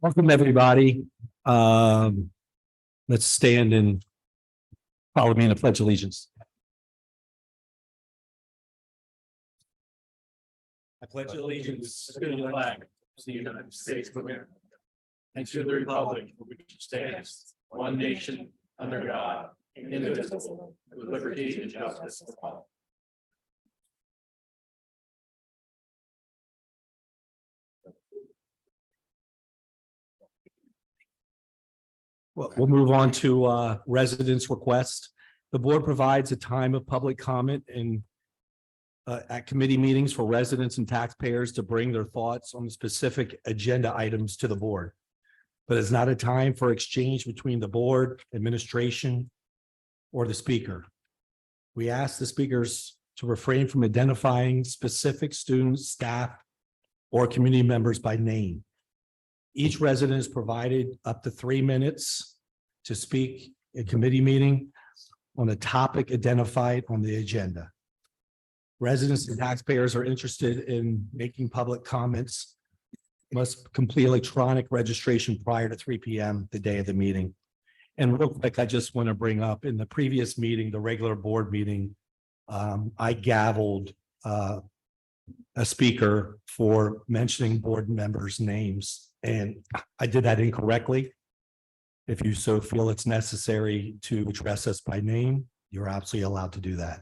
Welcome, everybody. Let's stand and follow me in the Pledge of Allegiance. I pledge allegiance to the flag of the United States of America and to the republic for which it stands, one nation, under God, indivisible, with liberty and justice for all. Well, we'll move on to residents' request. The board provides a time of public comment at committee meetings for residents and taxpayers to bring their thoughts on specific agenda items to the board. But it's not a time for exchange between the board, administration, or the speaker. We ask the speakers to refrain from identifying specific students, staff, or community members by name. Each resident is provided up to 3 minutes to speak at committee meeting on a topic identified on the agenda. Residents and taxpayers are interested in making public comments must complete electronic registration prior to 3 p.m. the day of the meeting. And real quick, I just want to bring up in the previous meeting, the regular board meeting, I gavelled a speaker for mentioning board members' names. And I did that incorrectly. If you so feel it's necessary to address us by name, you're absolutely allowed to do that.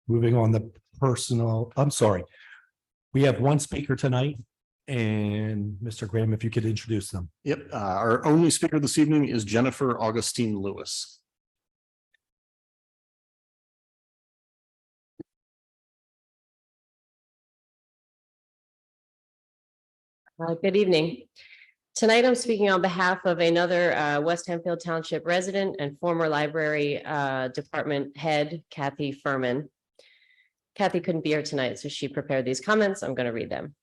Moving on the personal, I'm sorry. We have one speaker tonight, and Mr. Graham, if you could introduce them. Yep, our only speaker this evening is Jennifer Augustine Lewis. Good evening. Tonight, I'm speaking on behalf of another West Hempfield Township resident and former library department head, Kathy Furman. Kathy couldn't be here tonight, so she prepared these comments. I'm going to read them.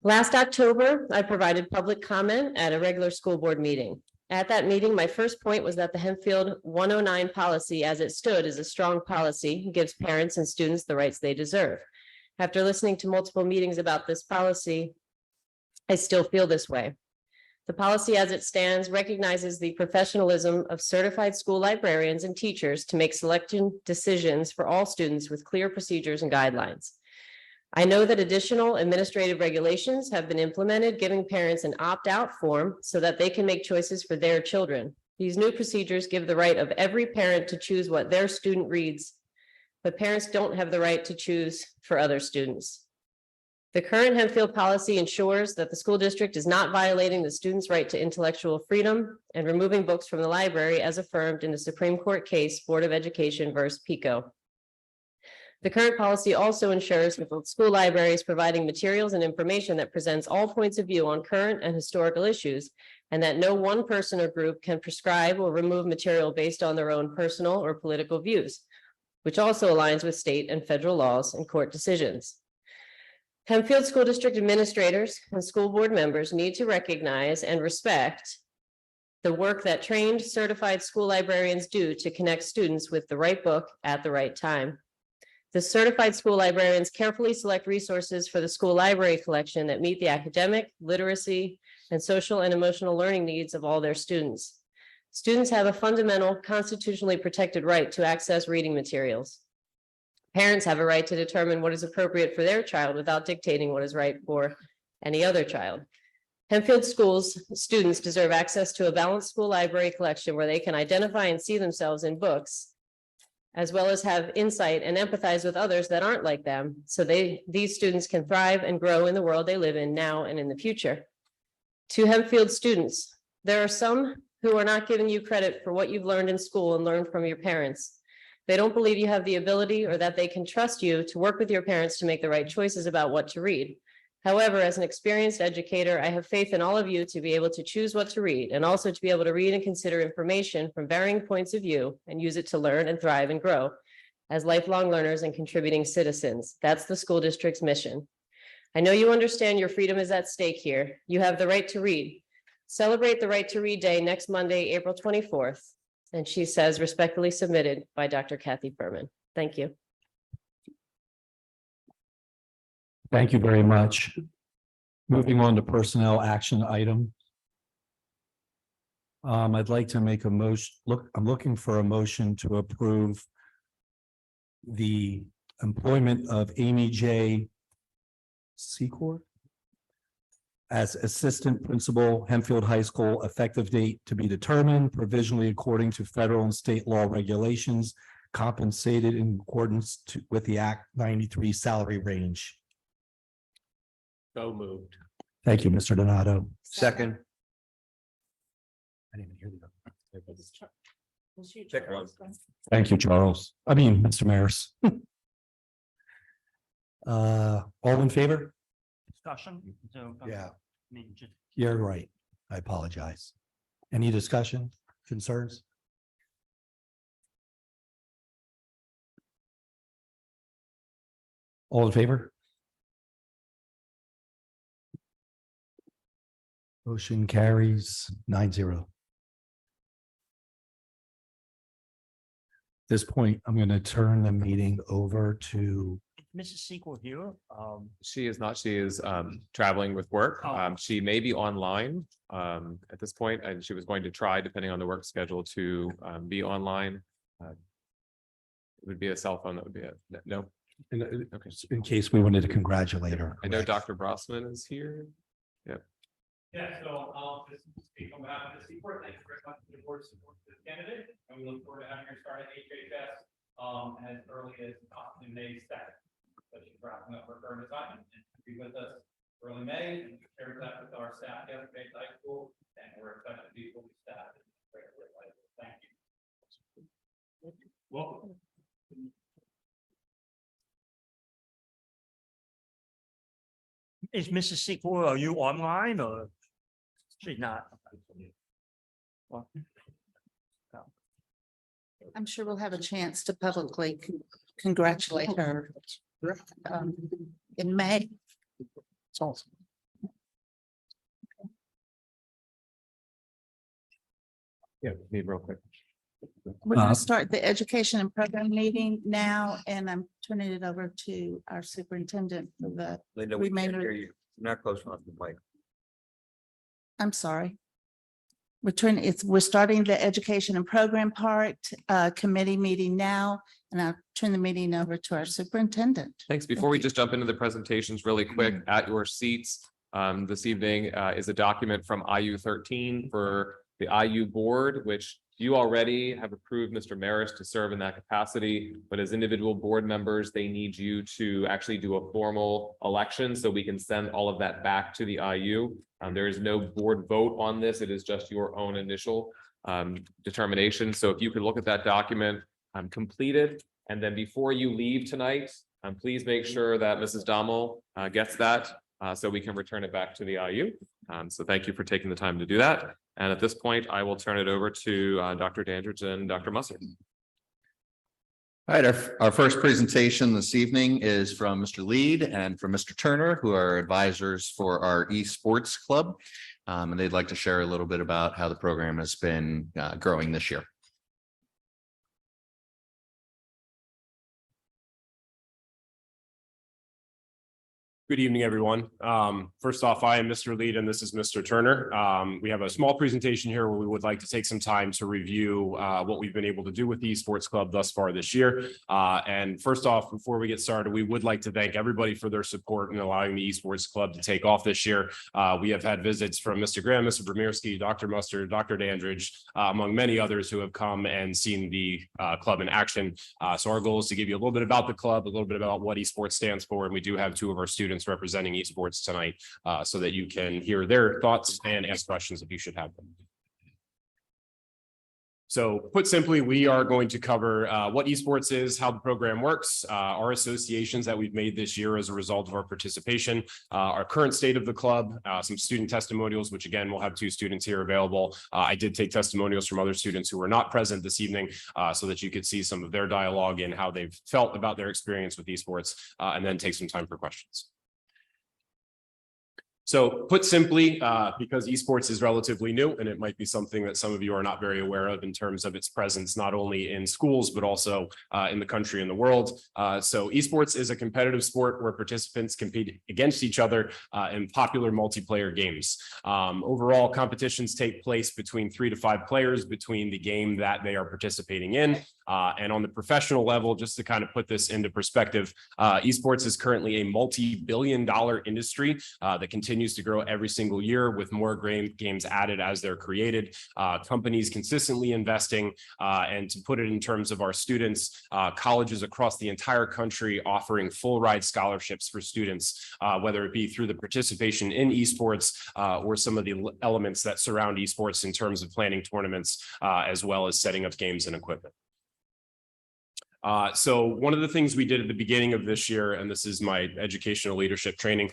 Last October, I provided public comment at a regular school board meeting. At that meeting, my first point was that the Hempfield 109 policy as it stood is a strong policy and gives parents and students the rights they deserve. After listening to multiple meetings about this policy, I still feel this way. The policy as it stands recognizes the professionalism of certified school librarians and teachers to make selection decisions for all students with clear procedures and guidelines. I know that additional administrative regulations have been implemented, giving parents an opt-out form so that they can make choices for their children. These new procedures give the right of every parent to choose what their student reads, but parents don't have the right to choose for other students. The current Hempfield policy ensures that the school district is not violating the student's right to intellectual freedom and removing books from the library as affirmed in the Supreme Court case, Board of Education versus PICO. The current policy also ensures that the school library is providing materials and information that presents all points of view on current and historical issues, and that no one person or group can prescribe or remove material based on their own personal or political views, which also aligns with state and federal laws and court decisions. Hempfield School District administrators and school board members need to recognize and respect the work that trained certified school librarians do to connect students with the right book at the right time. The certified school librarians carefully select resources for the school library collection that meet the academic, literacy, and social and emotional learning needs of all their students. Students have a fundamental constitutionally protected right to access reading materials. Parents have a right to determine what is appropriate for their child without dictating what is right for any other child. Hempfield schools students deserve access to a balanced school library collection where they can identify and see themselves in books, as well as have insight and empathize with others that aren't like them, so these students can thrive and grow in the world they live in now and in the future. To Hempfield students, there are some who are not giving you credit for what you've learned in school and learned from your parents. They don't believe you have the ability or that they can trust you to work with your parents to make the right choices about what to read. However, as an experienced educator, I have faith in all of you to be able to choose what to read and also to be able to read and consider information from varying points of view and use it to learn and thrive and grow as lifelong learners and contributing citizens. That's the school district's mission. I know you understand your freedom is at stake here. You have the right to read. Celebrate the Right to Read Day next Monday, April 24th. And she says respectfully submitted by Dr. Kathy Furman. Thank you. Thank you very much. Moving on to personnel action item. I'd like to make a motion. I'm looking for a motion to approve the employment of Amy J. Secor as Assistant Principal, Hempfield High School, effective date to be determined, provisionally according to federal and state law regulations, compensated in accordance with the Act 93 salary range. So moved. Thank you, Mr. Donato. Second. I didn't even hear Check one. Thank you, Charles. Mr. Maris. All in favor? Discussion. So, Yeah. I mean, just You're right. I apologize. Any discussion, concerns? All in favor? Motion carries 9-0. At this point, I'm going to turn the meeting over to, Mrs. Sequel here. She is not, she is traveling with work. Oh. She may be online at this point, and she was going to try, depending on the work schedule, to be online. It would be a cell phone, that would be it. No, okay. in case we wanted to congratulate her. I know Dr. Brossman is here. Yeah, so I'll just speak on behalf of the Seaport. Thank you very much for the board's support for this candidate, and we look forward to having her start at HHS as early as possibly May 2nd. So she's wrapping up her current assignment and she'll be with us early May, and we share that with our staff here at Bates High School, and we're excited to be fully staffed. Thank you. Welcome. Is Mrs. Sequel, are you online or she's not? Well, I'm sure we'll have a chance to publicly congratulate her in May. It's awesome. Yeah, need real quick. We're going to start the education and program meeting now, and I'm turning it over to our superintendent for the, Linda, we we may can't not- hear you. You're not close enough to the mic. I'm sorry. We're starting the education and program part, committee meeting now, and I'll turn the meeting over to our superintendent. Thanks. Before we just jump into the presentations really quick, at your seats this evening is a document from IU 13 for the IU board, which you already have approved Mr. Maris to serve in that capacity, but as individual board members, they need you to actually do a formal election so we can send all of that back to the IU. There is no board vote on this. It is just your own initial determination. So if you could look at that document, completed, and then before you leave tonight, please make sure that Mrs. Dommel gets that so we can return it back to the IU. So thank you for taking the time to do that. And at this point, I will turn it over to Dr. Dandridge and Dr. Musser. All right, our first presentation this evening is from Mr. Lead and from Mr. Turner, who are advisors for our esports club. And they'd like to share a little bit about how the program has been growing this year. Good evening, everyone. First off, I am Mr. Lead and this is Mr. Turner. We have a small presentation here where we would like to take some time to review what we've been able to do with the Esports Club thus far this year. And first off, before we get started, we would like to thank everybody for their support in allowing the Esports Club to take off this year. We have had visits from Mr. Graham, Mr. Bremirski, Dr. Mustard, Dr. Dandridge, among many others who have come and seen the club in action. So our goal is to give you a little bit about the club, a little bit about what esports stands for, and we do have two of our students representing esports tonight so that you can hear their thoughts and ask questions if you should have them. So put simply, we are going to cover what esports is, how the program works, our associations that we've made this year as a result of our participation, our current state of the club, some student testimonials, which again, we'll have two students here available. I did take testimonials from other students who were not present this evening so that you could see some of their dialogue and how they've felt about their experience with esports, and then take some time for questions. So put simply, because esports is relatively new, and it might be something that some of you are not very aware of in terms of its presence, not only in schools, but also in the country and the world. So esports is a competitive sport where participants compete against each other in popular multiplayer games. Overall, competitions take place between 3 to 5 players between the game that they are participating in. And on the professional level, just to kind of put this into perspective, esports is currently a multi-billion-dollar industry that continues to grow every single year with more games added as they're created. Companies consistently investing, and to put it in terms of our students, colleges across the entire country offering full ride scholarships for students, whether it be through the participation in esports or some of the elements that surround esports in terms of planning tournaments, as well as setting up games and equipment. So one of the things we did at the beginning of this year, and this is my educational leadership training,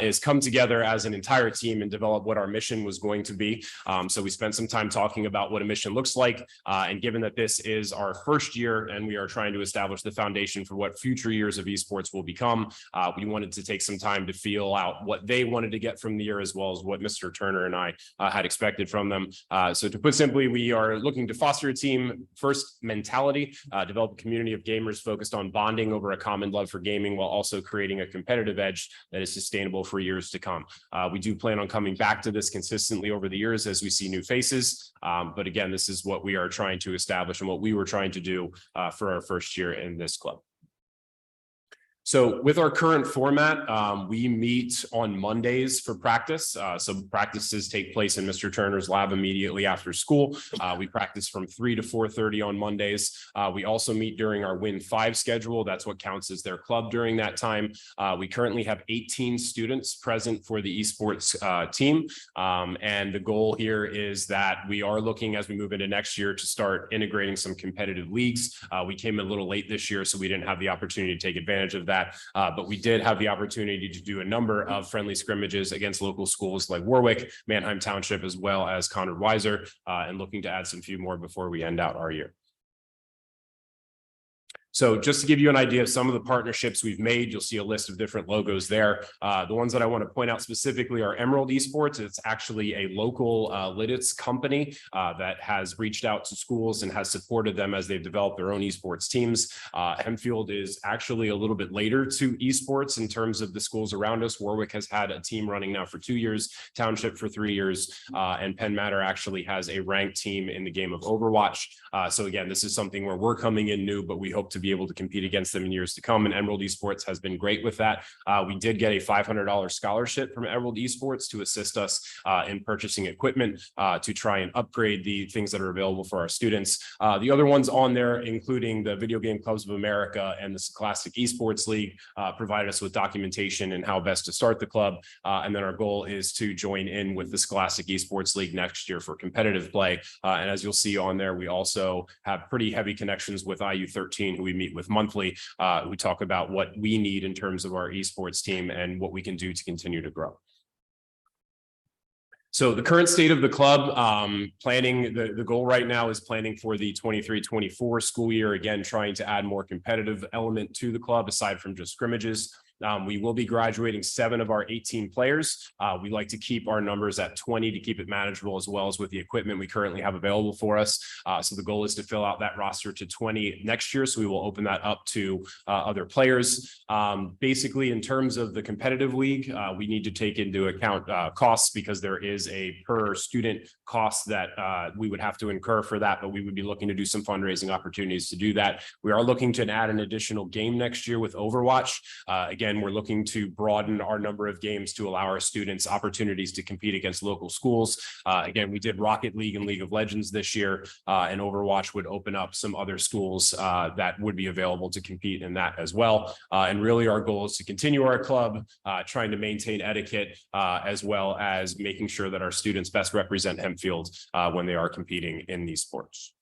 is come together as an entire team and develop what our mission was going to be. So we spent some time talking about what a mission looks like. And given that this is our first year and we are trying to establish the foundation for what future years of esports will become, we wanted to take some time to feel out what they wanted to get from the year, as well as what Mr. Turner and I had expected from them. So to put simply, we are looking to foster a team first mentality, develop a community of gamers focused on bonding over a common love for gaming, while also creating a competitive edge that is sustainable for years to come. We do plan on coming back to this consistently over the years as we see new faces. But again, this is what we are trying to establish and what we were trying to do for our first year in this club. So with our current format, we meet on Mondays for practice. So practices take place in Mr. Turner's lab immediately after school. We practice from 3 to 4:30 on Mondays. We also meet during our Win 5 schedule. That's what counts as their club during that time. We currently have 18 students present for the esports team. And the goal here is that we are looking, as we move into next year, to start integrating some competitive leagues. We came a little late this year, so we didn't have the opportunity to take advantage of that. But we did have the opportunity to do a number of friendly scrimmages against local schools like Warwick, Manheim Township, as well as Conrad Weiser, and looking to add some few more before we end out our year. So just to give you an idea of some of the partnerships we've made, you'll see a list of different logos there. The ones that I want to point out specifically are Emerald Esports. It's actually a local Lidditz company that has reached out to schools and has supported them as they've developed their own esports teams. Hempfield is actually a little bit later to esports in terms of the schools around us. Warwick has had a team running now for 2 years, Township for 3 years, and Penn Matter actually has a ranked team in the game of Overwatch. So again, this is something where we're coming in new, but we hope to be able to compete against them in years to come. And Emerald Esports has been great with that. We did get a $500 scholarship from Emerald Esports to assist us in purchasing equipment to try and upgrade the things that are available for our students. The other ones on there, including the Video Game Clubs of America and the Scholastic Esports League, provided us with documentation and how best to start the club. And then our goal is to join in with the Scholastic Esports League next year for competitive play. And as you'll see on there, we also have pretty heavy connections with IU13, who we meet with monthly. We talk about what we need in terms of our esports team and what we can do to continue to grow. So the current state of the club, planning, the goal right now is planning for the 23-24 school year. Again, trying to add more competitive element to the club aside from just scrimmages. We will be graduating 7 of our 18 players. We like to keep our numbers at 20 to keep it manageable, as well as with the equipment we currently have available for us. So the goal is to fill out that roster to 20 next year. So we will open that up to other players. Basically, in terms of the competitive league, we need to take into account costs, because there is a per student cost that we would have to incur for that, but we would be looking to do some fundraising opportunities to do that. We are looking to add an additional game next year with Overwatch. Again, we're looking to broaden our number of games to allow our students opportunities to compete against local schools. Again, we did Rocket League and League of Legends this year, and Overwatch would open up some other schools that would be available to compete in that as well. And really our goal is to continue our club, trying to maintain etiquette, as well as making sure that our students best represent Hempfield when they are competing in these sports.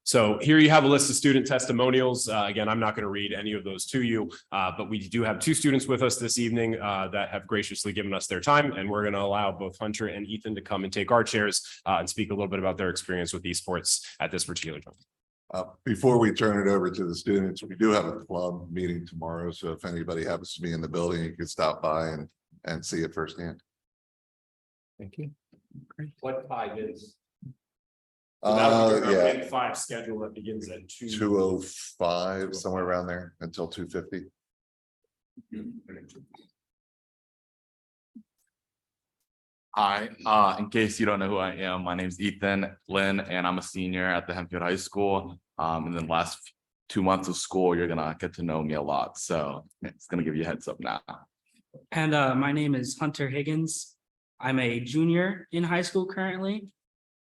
So here you have a list of student testimonials. Again, I'm not going to read any of those to you, but we do have 2 students with us this evening that have graciously given us their time, and we're going to allow both Hunter and Ethan to come and take our chairs and speak a little bit about their experience with esports at this particular time. Before we turn it over to the students, we do have a club meeting tomorrow, so if anybody happens to be in the building, you can stop by and and see it firsthand. Thank you. What time is? So that would be our Yeah, Win 5 schedule that begins at 2. 2:05, somewhere around there until 2:50. Hi, in case you don't know who I am, my name is Ethan Lynn, and I'm a senior at the Hempfield High School. In the last 2 months of school, you're gonna get to know me a lot, so it's gonna give you a heads up now. And my name is Hunter Higgins. I'm a junior in high school currently.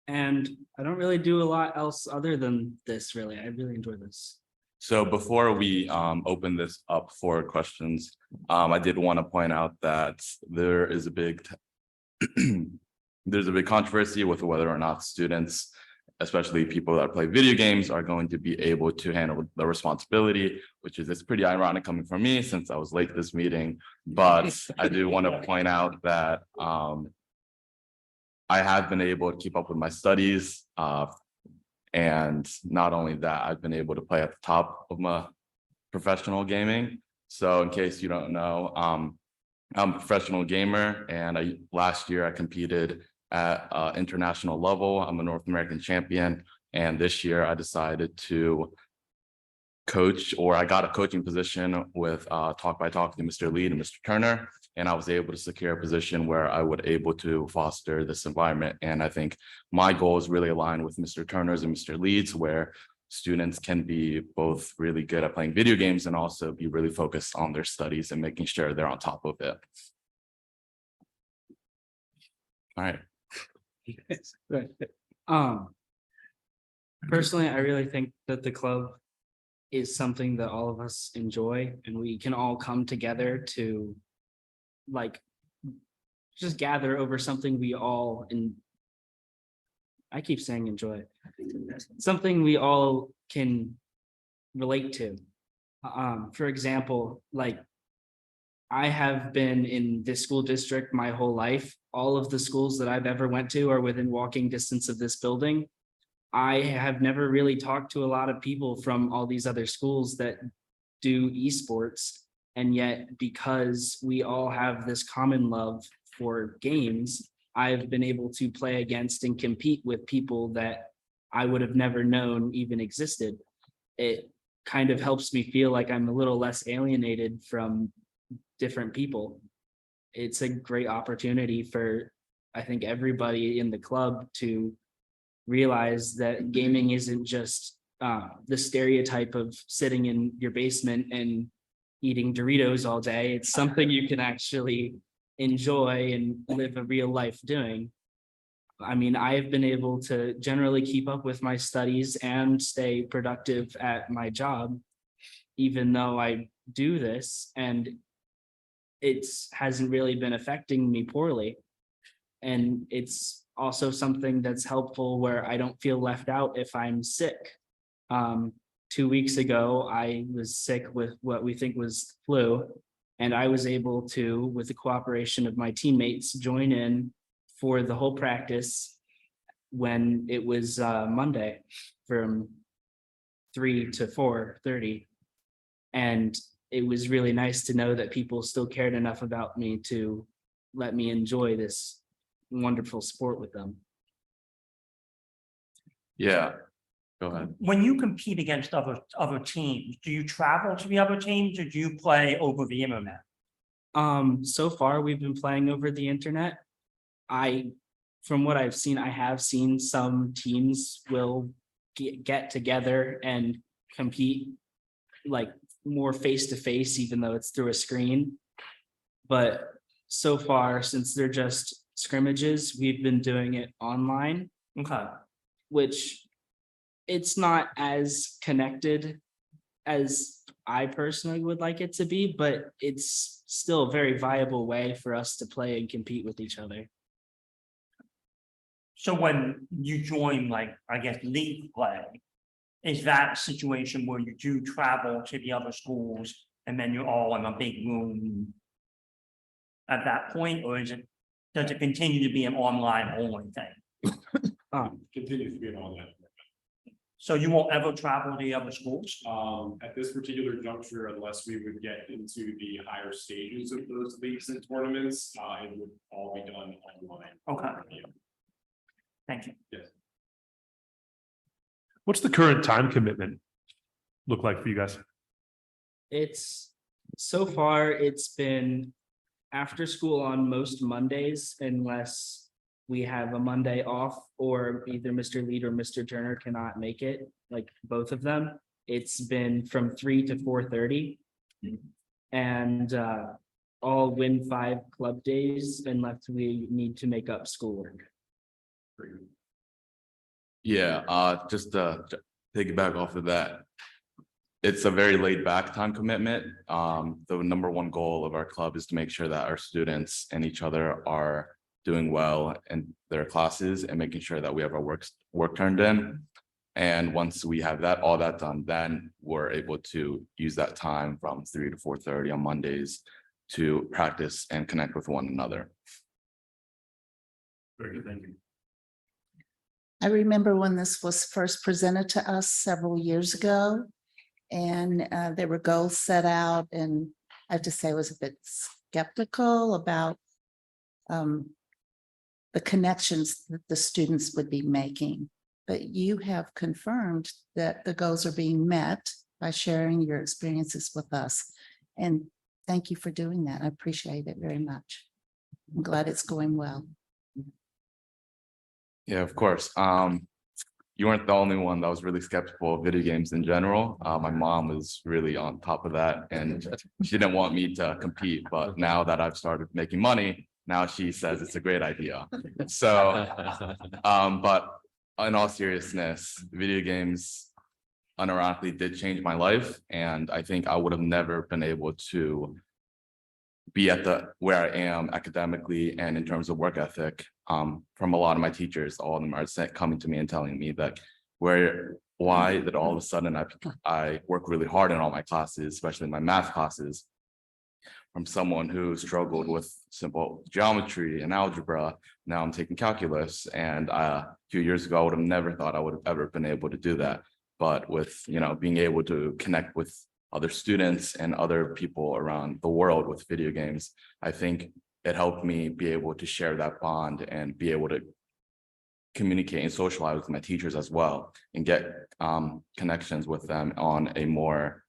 And I don't really do a lot else other than this, really. I really enjoy this. So before we open this up for questions, I did want to point out that there is a big there's a big controversy with whether or not students, especially people that play video games, are going to be able to handle the responsibility, which is, it's pretty ironic coming from me since I was late to this meeting. But I do want to point out that I have been able to keep up with my studies. And not only that, I've been able to play at the top of my professional gaming. So in case you don't know, I'm a professional gamer, and last year I competed at international level. I'm a North American champion, and this year I decided to coach, or I got a coaching position with Talk by Talking to Mr. Lead and Mr. Turner, and I was able to secure a position where I would able to foster this environment. And I think my goals really align with Mr. Turner's and Mr. Lead's, where students can be both really good at playing video games and also be really focused on their studies and making sure they're on top of it. All right. Personally, I really think that the club is something that all of us enjoy, and we can all come together to just gather over something we all I keep saying enjoy, something we all can relate to. For example, I have been in this school district my whole life. All of the schools that I've ever went to are within walking distance of this building. I have never really talked to a lot of people from all these other schools that do esports. And yet, because we all have this common love for games, I've been able to play against and compete with people that I would have never known even existed. It kind of helps me feel like I'm a little less alienated from different people. It's a great opportunity for, I think, everybody in the club to realize that gaming isn't just the stereotype of sitting in your basement and eating Doritos all day. It's something you can actually enjoy and live a real life doing. I mean, I have been able to generally keep up with my studies and stay productive at my job, even though I do this, and it hasn't really been affecting me poorly. And it's also something that's helpful where I don't feel left out if I'm sick. 2 weeks ago, I was sick with what we think was flu, and I was able to, with the cooperation of my teammates, join in for the whole practice when it was Monday from 3 to 4:30. And it was really nice to know that people still cared enough about me to let me enjoy this wonderful sport with them. Yeah, go ahead. When you compete against other teams, do you travel to the other teams or do you play over the internet? So far we've been playing over the internet. From what I've seen, I have seen some teams will get together and compete more face to face, even though it's through a screen. But so far, since they're just scrimmages, we've been doing it online. Okay. Which it's not as connected as I personally would like it to be, but it's still a very viable way for us to play and compete with each other. So when you join, I guess, league play, is that a situation where you do travel to the other schools and then you're all in a big room at that point, or does it continue to be an online only thing? Continues to be an online. So you won't ever travel to the other schools? At this particular juncture, unless we would get into the higher stages of those leagues and tournaments, it would all be done online. Okay. Thank you. Yes. What's the current time commitment look like for you guys? It's, so far, it's been after school on most Mondays unless we have a Monday off or either Mr. Lead or Mr. Turner cannot make it, like both of them. It's been from 3 to 4:30. And all Win 5 club days unless we need to make up schoolwork. Yeah, just to piggyback off of that. It's a very laid back time commitment. The number one goal of our club is to make sure that our students and each other are doing well in their classes and making sure that we have our work turned in. And once we have that, all that done, then we're able to use that time from 3 to 4:30 on Mondays to practice and connect with one another. Very good, thank you. I remember when this was first presented to us several years ago. And there were goals set out, and I have to say I was a bit skeptical about the connections that the students would be making. But you have confirmed that the goals are being met by sharing your experiences with us. And thank you for doing that. I appreciate it very much. I'm glad it's going well. Yeah, of course. You weren't the only one that was really skeptical of video games in general. My mom was really on top of that and she didn't want me to compete, but now that I've started making money, now she says it's a great idea. So, but in all seriousness, video games unironically did change my life. And I think I would have never been able to be at where I am academically and in terms of work ethic from a lot of my teachers. All of them are coming to me and telling me that why that all of a sudden I work really hard in all my classes, especially my math classes, from someone who struggled with simple geometry and algebra. Now I'm taking calculus, and a few years ago I would have never thought I would have ever been able to do that. But with being able to connect with other students and other people around the world with video games, I think it helped me be able to share that bond and be able to communicate and socialize with my teachers as well and get connections with them on a more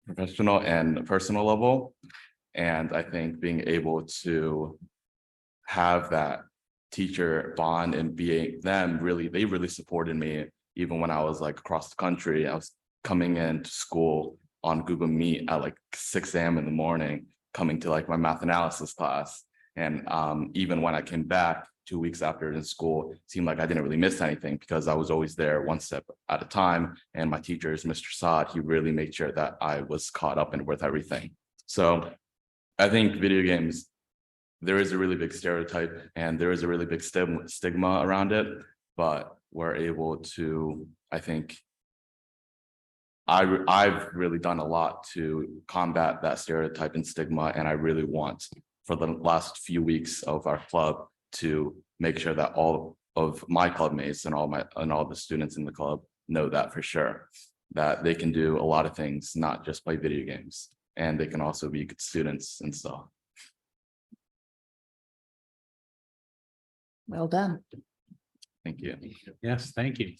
professional and personal level. And I think being able to have that teacher bond and they really supported me even when I was like across the country. I was coming into school on Google Meet at like 6 a.m. in the morning, coming to like my math analysis class. And even when I came back 2 weeks after in school, it seemed like I didn't really miss anything because I was always there one step at a time. And my teachers, Mr. Saad, he really made sure that I was caught up and with everything. So I think video games, there is a really big stereotype and there is a really big stigma around it, but we're able to, I think, I've really done a lot to combat that stereotype and stigma, and I really want for the last few weeks of our club to make sure that all of my club mates and all the students in the club know that for sure, that they can do a lot of things, not just play video games, and they can also be good students and stuff. Well done. Thank you. Yes, thank you.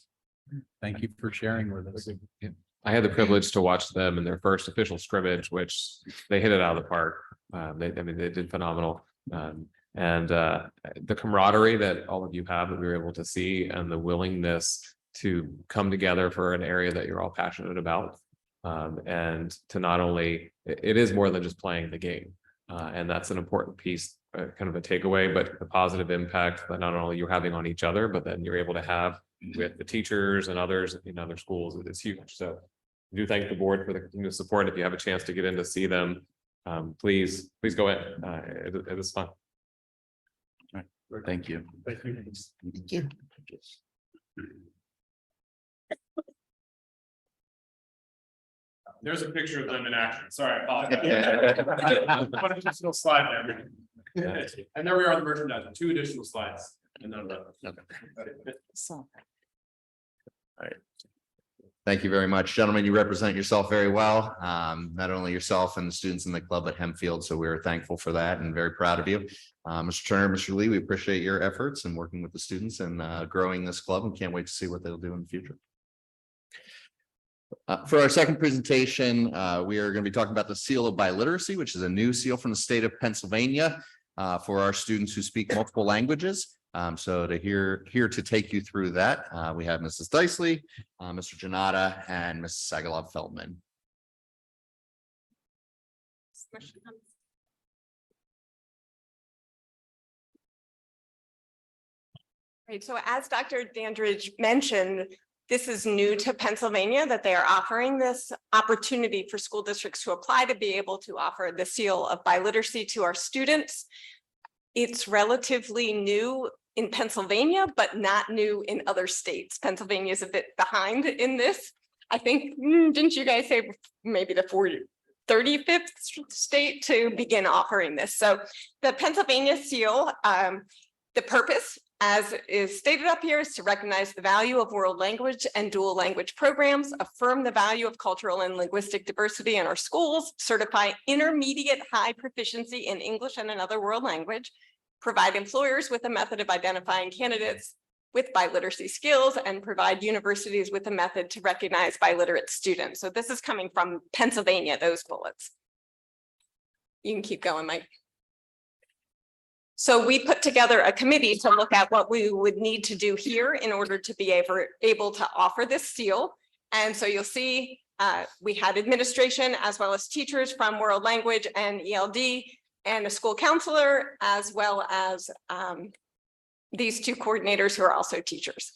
Thank you for sharing with us. I had the privilege to watch them in their first official scrimmage, which they hit it out of the park. They did phenomenal. And the camaraderie that all of you have that we were able to see, and the willingness to come together for an area that you're all passionate about. And to not only, it is more than just playing the game. And that's an important piece, kind of a takeaway, but the positive impact that not only you're having on each other, but then you're able to have with the teachers and others in other schools is huge. So I do thank the board for the continued support. If you have a chance to get in to see them, please go in. It is fun. Thank you. Thank you. There's a picture of them in action. Sorry, I apologize. One additional slide there. And there we are on the merchandise, 2 additional slides. And none of that. So. Thank you very much, gentlemen. You represent yourself very well. Not only yourself and the students in the club at Hempfield. So we're thankful for that and very proud of you. Mr. Turner, Mr. Lee, we appreciate your efforts in working with the students and growing this club and can't wait to see what they'll do in the future. For our second presentation, we are going to be talking about the Seal of Biliteracy, which is a new seal from the state of Pennsylvania for our students who speak multiple languages. So here to take you through that, we have Mrs. Dicely, Mr. Janata, and Mrs. Sagalov Feldman. Right, so as Dr. Dandridge mentioned, this is new to Pennsylvania that they are offering this opportunity for school districts to apply to be able to offer the seal of biliteracy to our students. It's relatively new in Pennsylvania, but not new in other states. Pennsylvania is a bit behind in this. I think, didn't you guys say maybe the 35th state to begin offering this? So the Pennsylvania seal, the purpose, as is stated up here, is to recognize the value of world language and dual language programs, affirm the value of cultural and linguistic diversity in our schools, certify intermediate high proficiency in English and another world language, provide employers with a method of identifying candidates with biliteracy skills, and provide universities with a method to recognize biliterate students. So this is coming from Pennsylvania, those bullets. You can keep going, Mike. So we put together a committee to look at what we would need to do here in order to be able to offer this seal. And so you'll see we had administration as well as teachers from world language and ELD and a school counselor, as well as these two coordinators who are also teachers.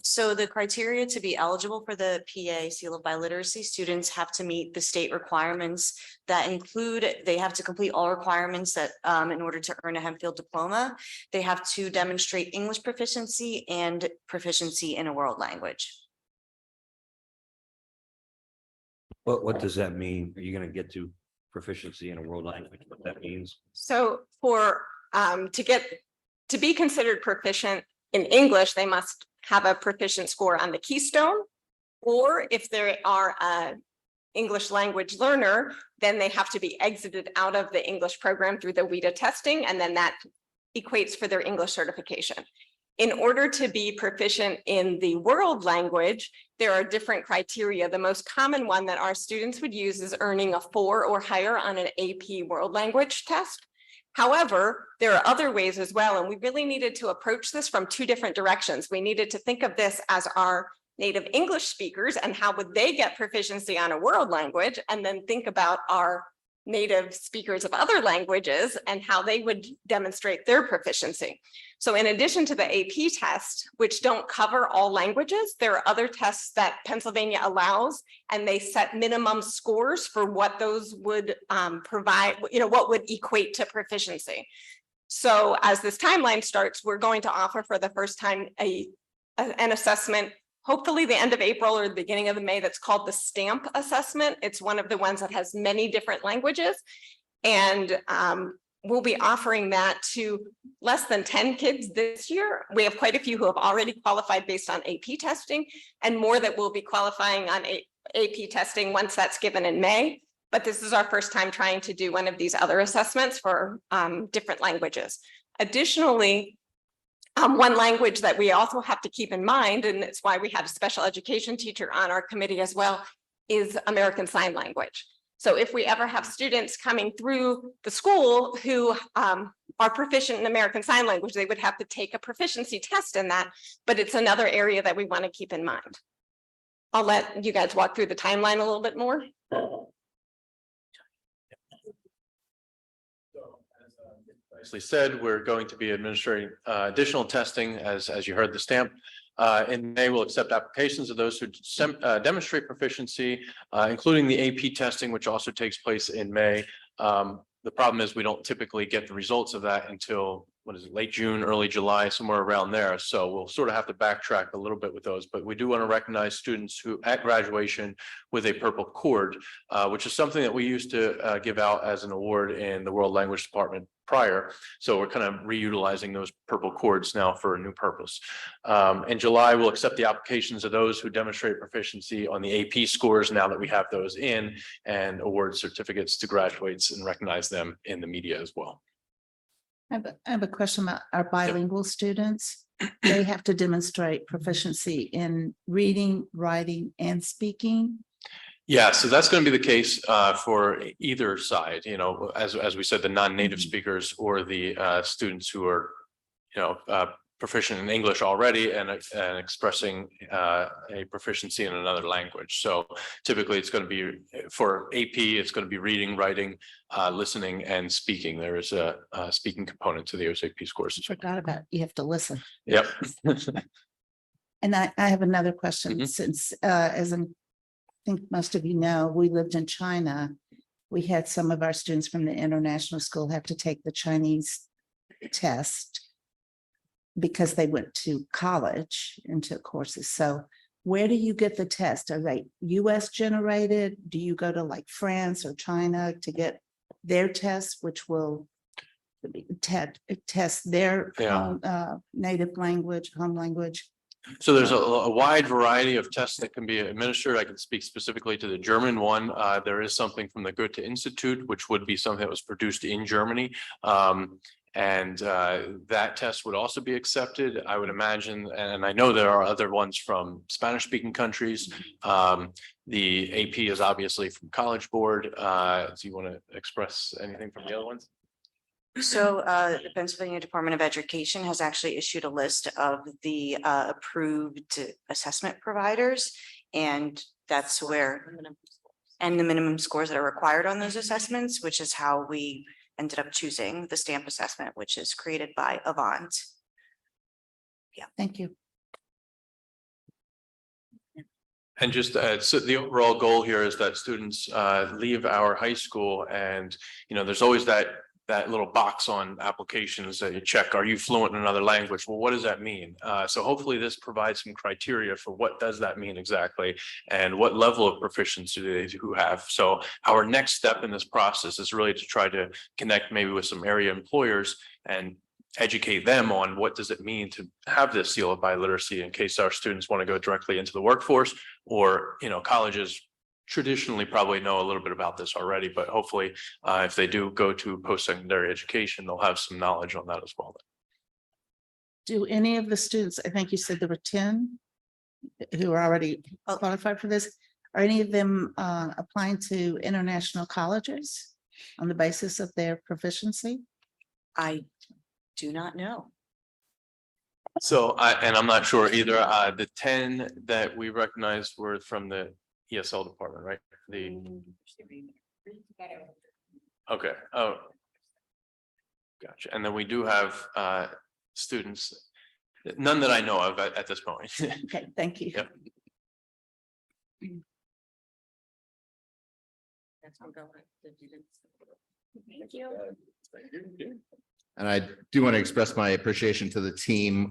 So the criteria to be eligible for the PA Seal of Biliteracy, students have to meet the state requirements that include, they have to complete all requirements that in order to earn a Hempfield diploma, they have to demonstrate English proficiency and proficiency in a world language. What does that mean? Are you gonna get to proficiency in a world language? What that means? So for to be considered proficient in English, they must have a proficient score on the Keystone, or if they are an English language learner, then they have to be exited out of the English program through the WIDA testing, and then that equates for their English certification. In order to be proficient in the world language, there are different criteria. The most common one that our students would use is earning a 4 or higher on an AP world language test. However, there are other ways as well, and we really needed to approach this from two different directions. We needed to think of this as our native English speakers and how would they get proficiency on a world language, and then think about our native speakers of other languages and how they would demonstrate their proficiency. So in addition to the AP test, which don't cover all languages, there are other tests that Pennsylvania allows, and they set minimum scores for what those would provide, what would equate to proficiency. So as this timeline starts, we're going to offer for the first time an assessment, hopefully the end of April or the beginning of May, that's called the STAMP assessment. It's one of the ones that has many different languages. And we'll be offering that to less than 10 kids this year. We have quite a few who have already qualified based on AP testing, and more that will be qualifying on AP testing once that's given in May. But this is our first time trying to do one of these other assessments for different languages. Additionally, one language that we also have to keep in mind, and it's why we have a special education teacher on our committee as well, is American Sign Language. So if we ever have students coming through the school who are proficient in American Sign Language, they would have to take a proficiency test in that, but it's another area that we want to keep in mind. I'll let you guys walk through the timeline a little bit more. Nicely said, we're going to be administering additional testing as you heard the STAMP. In May, we'll accept applications of those who demonstrate proficiency, including the AP testing, which also takes place in May. The problem is we don't typically get the results of that until, late June, early July, somewhere around there. So we'll sort of have to backtrack a little bit with those, but we do want to recognize students who at graduation with a purple cord, which is something that we used to give out as an award in the World Language Department prior. So we're kind of reutilizing those purple cords now for a new purpose. In July, we'll accept the applications of those who demonstrate proficiency on the AP scores now that we have those in, and award certificates to graduates and recognize them in the media as well. I have a question about our bilingual students. They have to demonstrate proficiency in reading, writing, and speaking. Yeah, so that's going to be the case for either side, you know, as we said, the non-native speakers or the students who are, you know, proficient in English already and expressing a proficiency in another language. So typically it's going to be for AP, it's going to be reading, writing, listening, and speaking. There is a speaking component to the OSAP scores. Forgot about it. You have to listen. Yep. And I have another question, since as I think most of you know, we lived in China. We had some of our students from the international school have to take the Chinese test because they went to college and took courses. So where do you get the test? Are they US generated? Do you go to like France or China to get their test, which will test their native language, home language? So there's a wide variety of tests that can be administered. I can speak specifically to the German one. There is something from the Goethe Institute, which would be something that was produced in Germany. And that test would also be accepted, I would imagine. And I know there are other ones from Spanish speaking countries. The AP is obviously from College Board. Do you want to express anything from the other ones? So the Pennsylvania Department of Education has actually issued a list of the approved assessment providers. And that's where, and the minimum scores that are required on those assessments, which is how we ended up choosing the STAMP assessment, which is created by Avant. Yeah. Thank you. And just so the overall goal here is that students leave our high school and, you know, there's always that little box on applications that you check, are you fluent in another language? Well, what does that mean? So hopefully this provides some criteria for what does that mean exactly and what level of proficiency do they have. So our next step in this process is really to try to connect maybe with some area employers and educate them on what does it mean to have this seal of biliteracy in case our students want to go directly into the workforce, or, you know, colleges traditionally probably know a little bit about this already, but hopefully if they do go to post-secondary education, they'll have some knowledge on that as well. Do any of the students, I think you said there were 10 who are already qualified for this, are any of them applying to international colleges on the basis of their proficiency? I do not know. So I'm not sure either. The 10 that we recognized were from the ESL department, right? Okay. Oh, gotcha. And then we do have students, none that I know of at this point. Okay, thank you. Yep. Thank you. And I do want to express my appreciation to the team.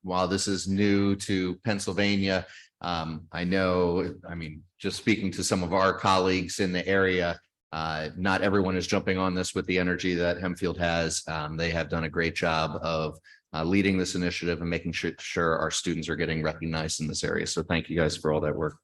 While this is new to Pennsylvania, I know, I mean, just speaking to some of our colleagues in the area, not everyone is jumping on this with the energy that Hempfield has. They have done a great job of leading this initiative and making sure our students are getting recognized in this area. So thank you guys for all that work.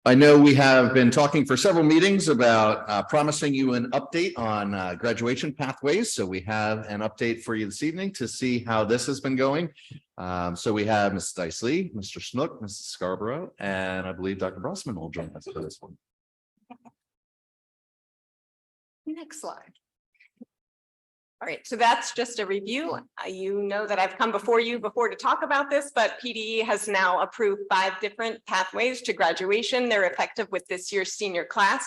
I know we have been talking for several meetings about promising you an update on graduation pathways. So we have an update for you this evening to see how this has been going. So we have Mrs. Dicey, Mr. Snook, Mrs. Scarborough, and I believe Dr. Brossman will join us for this one. Next slide. All right, so that's just a review. You know that I've come before you before to talk about this, but PDE has now approved 5 different pathways to graduation. They're effective with this year's senior class.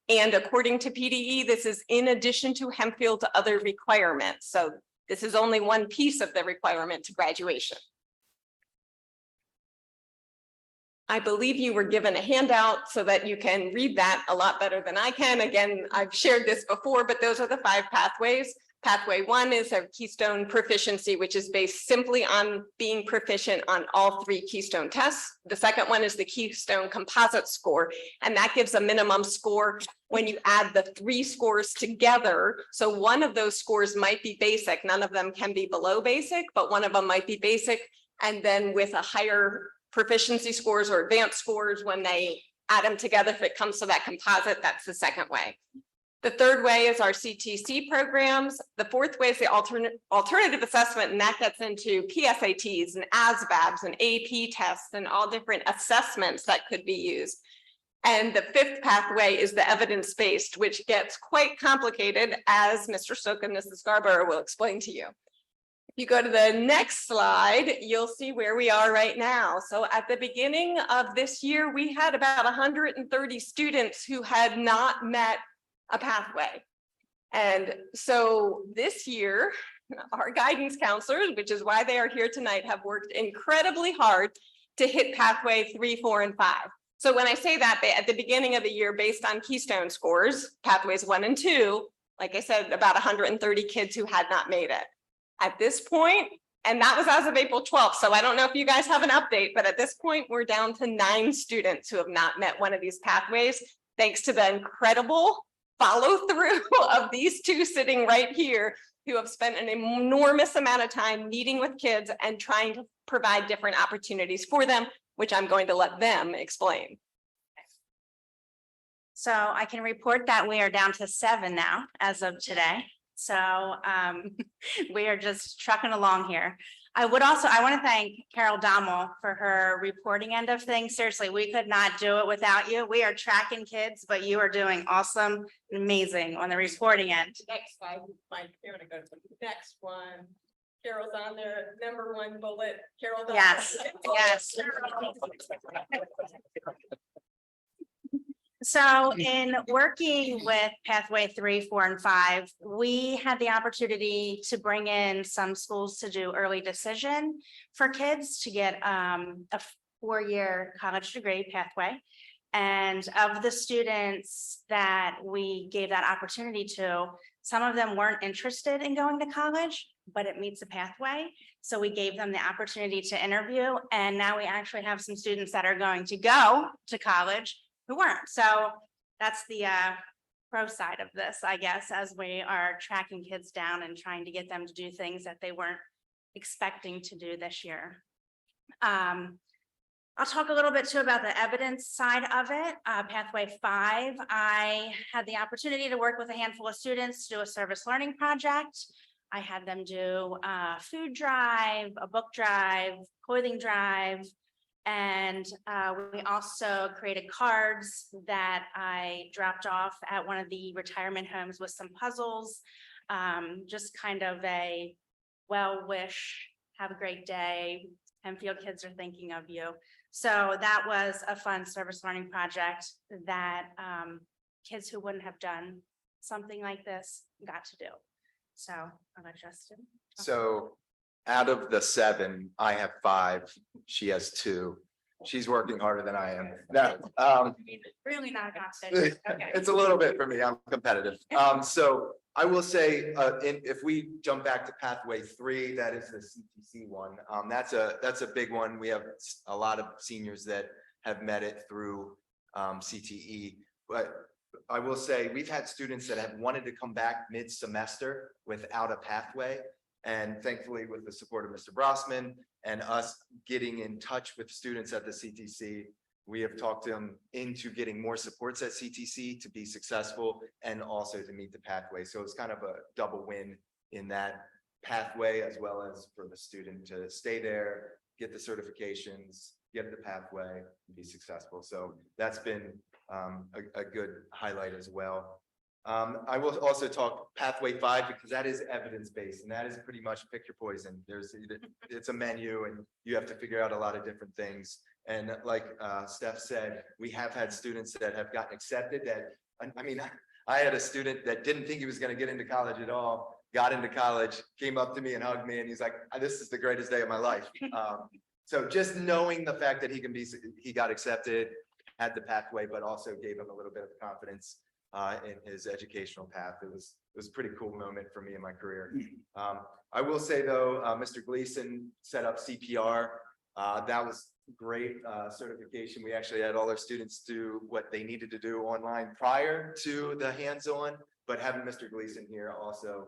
And according to PDE, this is in addition to Hempfield's other requirements. So this is only one piece of the requirement to graduation. I believe you were given a handout so that you can read that a lot better than I can. Again, I've shared this before, but those are the 5 pathways. Pathway 1 is a Keystone proficiency, which is based simply on being proficient on all 3 Keystone tests. The second one is the Keystone composite score, and that gives a minimum score when you add the 3 scores together. So one of those scores might be basic. None of them can be below basic, but one of them might be basic. And then with a higher proficiency scores or advanced scores, when they add them together, if it comes to that composite, that's the second way. The third way is our CTC programs. The fourth way is the alternative assessment, and that gets into PSATs and ASVABs and AP tests and all different assessments that could be used. And the fifth pathway is the evidence-based, which gets quite complicated, as Mr. Sook and Mrs. Scarborough will explain to you. If you go to the next slide, you'll see where we are right now. So at the beginning of this year, we had about 130 students who had not met a pathway. And so this year, our guidance counselors, which is why they are here tonight, have worked incredibly hard to hit pathway 3, 4, and 5. So when I say that, at the beginning of the year, based on Keystone scores, pathways 1 and 2, like I said, about 130 kids who had not made it. At this point, and that was as of April 12th, so I don't know if you guys have an update, but at this point, we're down to 9 students who have not met one of these pathways, thanks to the incredible follow through of these 2 sitting right here, who have spent an enormous amount of time meeting with kids and trying to provide different opportunities for them, which I'm going to let them explain. So I can report that we are down to 7 now as of today. So we are just trucking along here. I want to thank Carol Dommel for her reporting end of things. Seriously, we could not do it without you. We are tracking kids, but you are doing awesome, amazing on the reporting end. Next slide, Mike, you're gonna go to the next one. Carol's on there, number 1 bullet. Carol. Yes, yes. So in working with pathway 3, 4, and 5, we had the opportunity to bring in some schools to do early decision for kids to get a 4-year college degree pathway. And of the students that we gave that opportunity to, some of them weren't interested in going to college, but it meets a pathway. So we gave them the opportunity to interview, and now we actually have some students that are going to go to college who weren't. So that's the pro side of this, I guess, as we are tracking kids down and trying to get them to do things that they weren't expecting to do this year. I'll talk a little bit too about the evidence side of it. Pathway 5, I had the opportunity to work with a handful of students to do a service learning project. I had them do a food drive, a book drive, clothing drive, and we also created cards that I dropped off at one of the retirement homes with some puzzles, just kind of a well wish, have a great day, Penfield kids are thinking of you. So that was a fun service learning project that kids who wouldn't have done something like this got to do. So I'll let Justin. So out of the 7, I have 5. She has 2. She's working harder than I am. No, Really not a competition. Okay. it's a little bit for me. I'm competitive. So I will say, if we jump back to pathway 3, that is the CTC one. That's a big one. We have a lot of seniors that have met it through CTE, but I will say we've had students that have wanted to come back mid-semester without a pathway. And thankfully, with the support of Mr. Brossman and us getting in touch with students at the CTC, we have talked them into getting more supports at CTC to be successful and also to meet the pathway. So it's kind of a double win in that pathway, as well as for the student to stay there, get the certifications, get the pathway, and be successful. So that's been a good highlight as well. I will also talk pathway 5 because that is evidence-based and that is pretty much pick your poison. It's a menu and you have to figure out a lot of different things. And like Steph said, we have had students that have gotten accepted that, I mean, I had a student that didn't think he was going to get into college at all, got into college, came up to me and hugged me and he's like, this is the greatest day of my life. So just knowing the fact that he got accepted, had the pathway, but also gave him a little bit of confidence in his educational path. was a pretty cool moment for me in my career. I will say though, Mr. Gleason set up CPR. That was great certification. We actually had all our students do what they needed to do online prior to the hands-on, but having Mr. Gleason here also,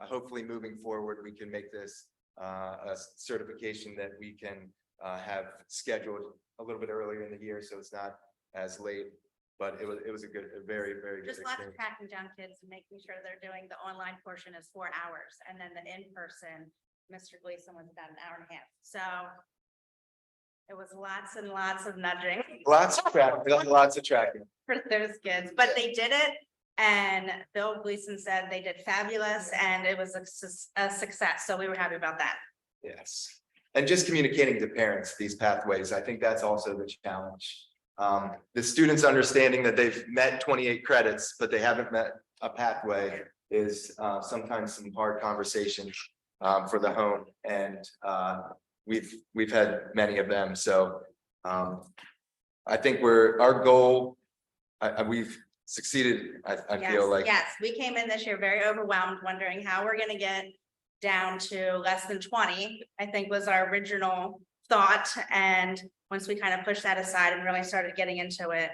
hopefully moving forward, we can make this a certification that we can have scheduled a little bit earlier in the year, so it's not as late. But it was a very, very good Just lots of experience. tracking down kids and making sure they're doing the online portion is 4 hours and then the in-person, Mr. Gleason was about an hour and a half. So it was lots and lots of nudging. Lots of tracking. For those kids, but they did it. And Bill Gleason said they did fabulous and it was a success. So we were happy about that. Yes, and just communicating to parents these pathways, I think that's also the challenge. The students understanding that they've met 28 credits, but they haven't met a pathway is sometimes some hard conversations for the home, and we've had many of them. So I think our goal, we've succeeded. I Yes, feel like. yes, we came in this year very overwhelmed, wondering how we're gonna get down to less than 20, I think was our original thought. And once we kind of pushed that aside and really started getting into it,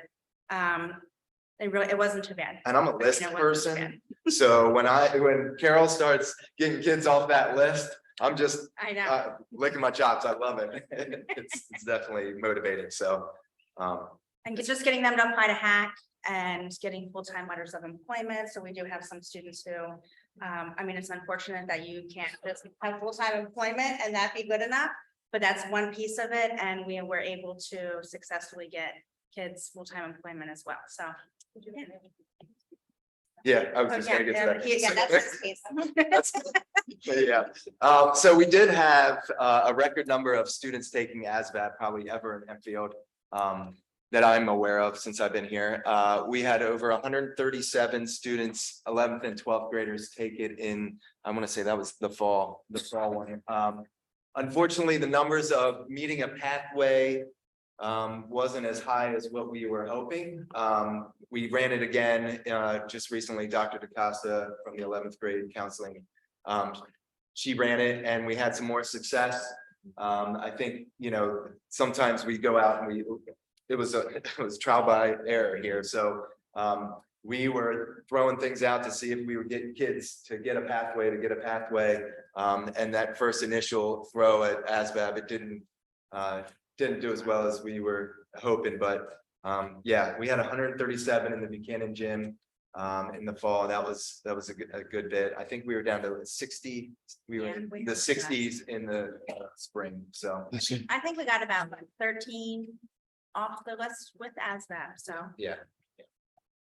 it wasn't too bad. And I'm a list It wasn't too person, so when Carol starts getting kids off that list, I'm just I know. licking my chops. I love it. It's definitely motivating. So, And just getting them to apply to hack and getting full-time letters of employment. So we do have some students who, I mean, it's unfortunate that you can't just have full-time employment and that be good enough. But that's one piece of it. And we were able to successfully get kids full-time employment as well. So. yeah, I was just gonna get to that. Yeah, that's his case. Yeah, so we did have a record number of students taking ASVAB probably ever in Enfield. That I'm aware of since I've been here. We had over 137 students, 11th and 12th graders take it in, I want to say that was the fall one. Unfortunately, the numbers of meeting a pathway wasn't as high as what we were hoping. We ran it again just recently. Dr. DaCosta from the 11th grade counseling. She ran it and we had some more success. I think, sometimes we go out and it was trial by error here. So we were throwing things out to see if we would get kids to get a pathway. And that first initial throw at ASVAB, it didn't do as well as we were hoping, but yeah, we had 137 in the Buchanan gym in the fall. That was a good bit. I think we were down to 60. We were in the 60s in the spring. So I think we got about 13 off the list with ASVAB. So yeah.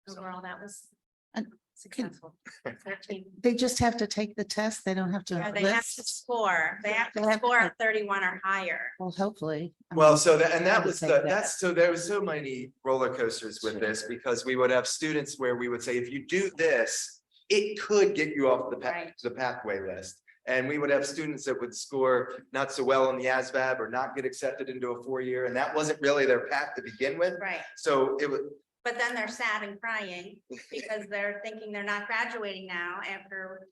overall, that was And successful. 13. They just have to take the test. They don't have to. Yeah, they have to list? score. They have They to have score to- a 31 or higher. Well, hopefully. Well, so that, and I that would was say the, that. that's, so there was so many roller coasters with this, because we would have students where we would say, if you do this, it could get you off the pathway list. And we would have students that would score not so well on the ASVAB or not get accepted into a 4-year, and that wasn't really their path to begin with. Right. So it was, But then they're sad and crying because they're thinking they're not graduating now after,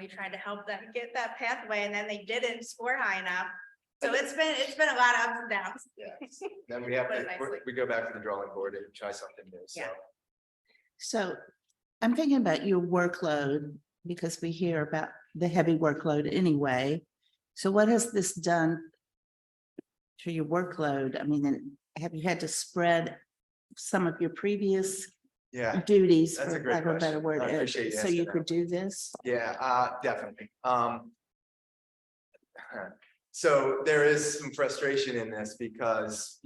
we tried to help them get that pathway and then they didn't score high enough. So it's been a lot of ups and downs. then we have Put to, it nicely. we go back to the drawing board and try something new, so. Yeah. So I'm thinking about your workload because we hear about the heavy workload anyway. So what has this done to your workload? I mean, and have you had to spread some of your previous Yeah. duties, That's a for great lack of a better question. word, I appreciate you so asking you that. could do this? Yeah, definitely. So there is some frustration in this because,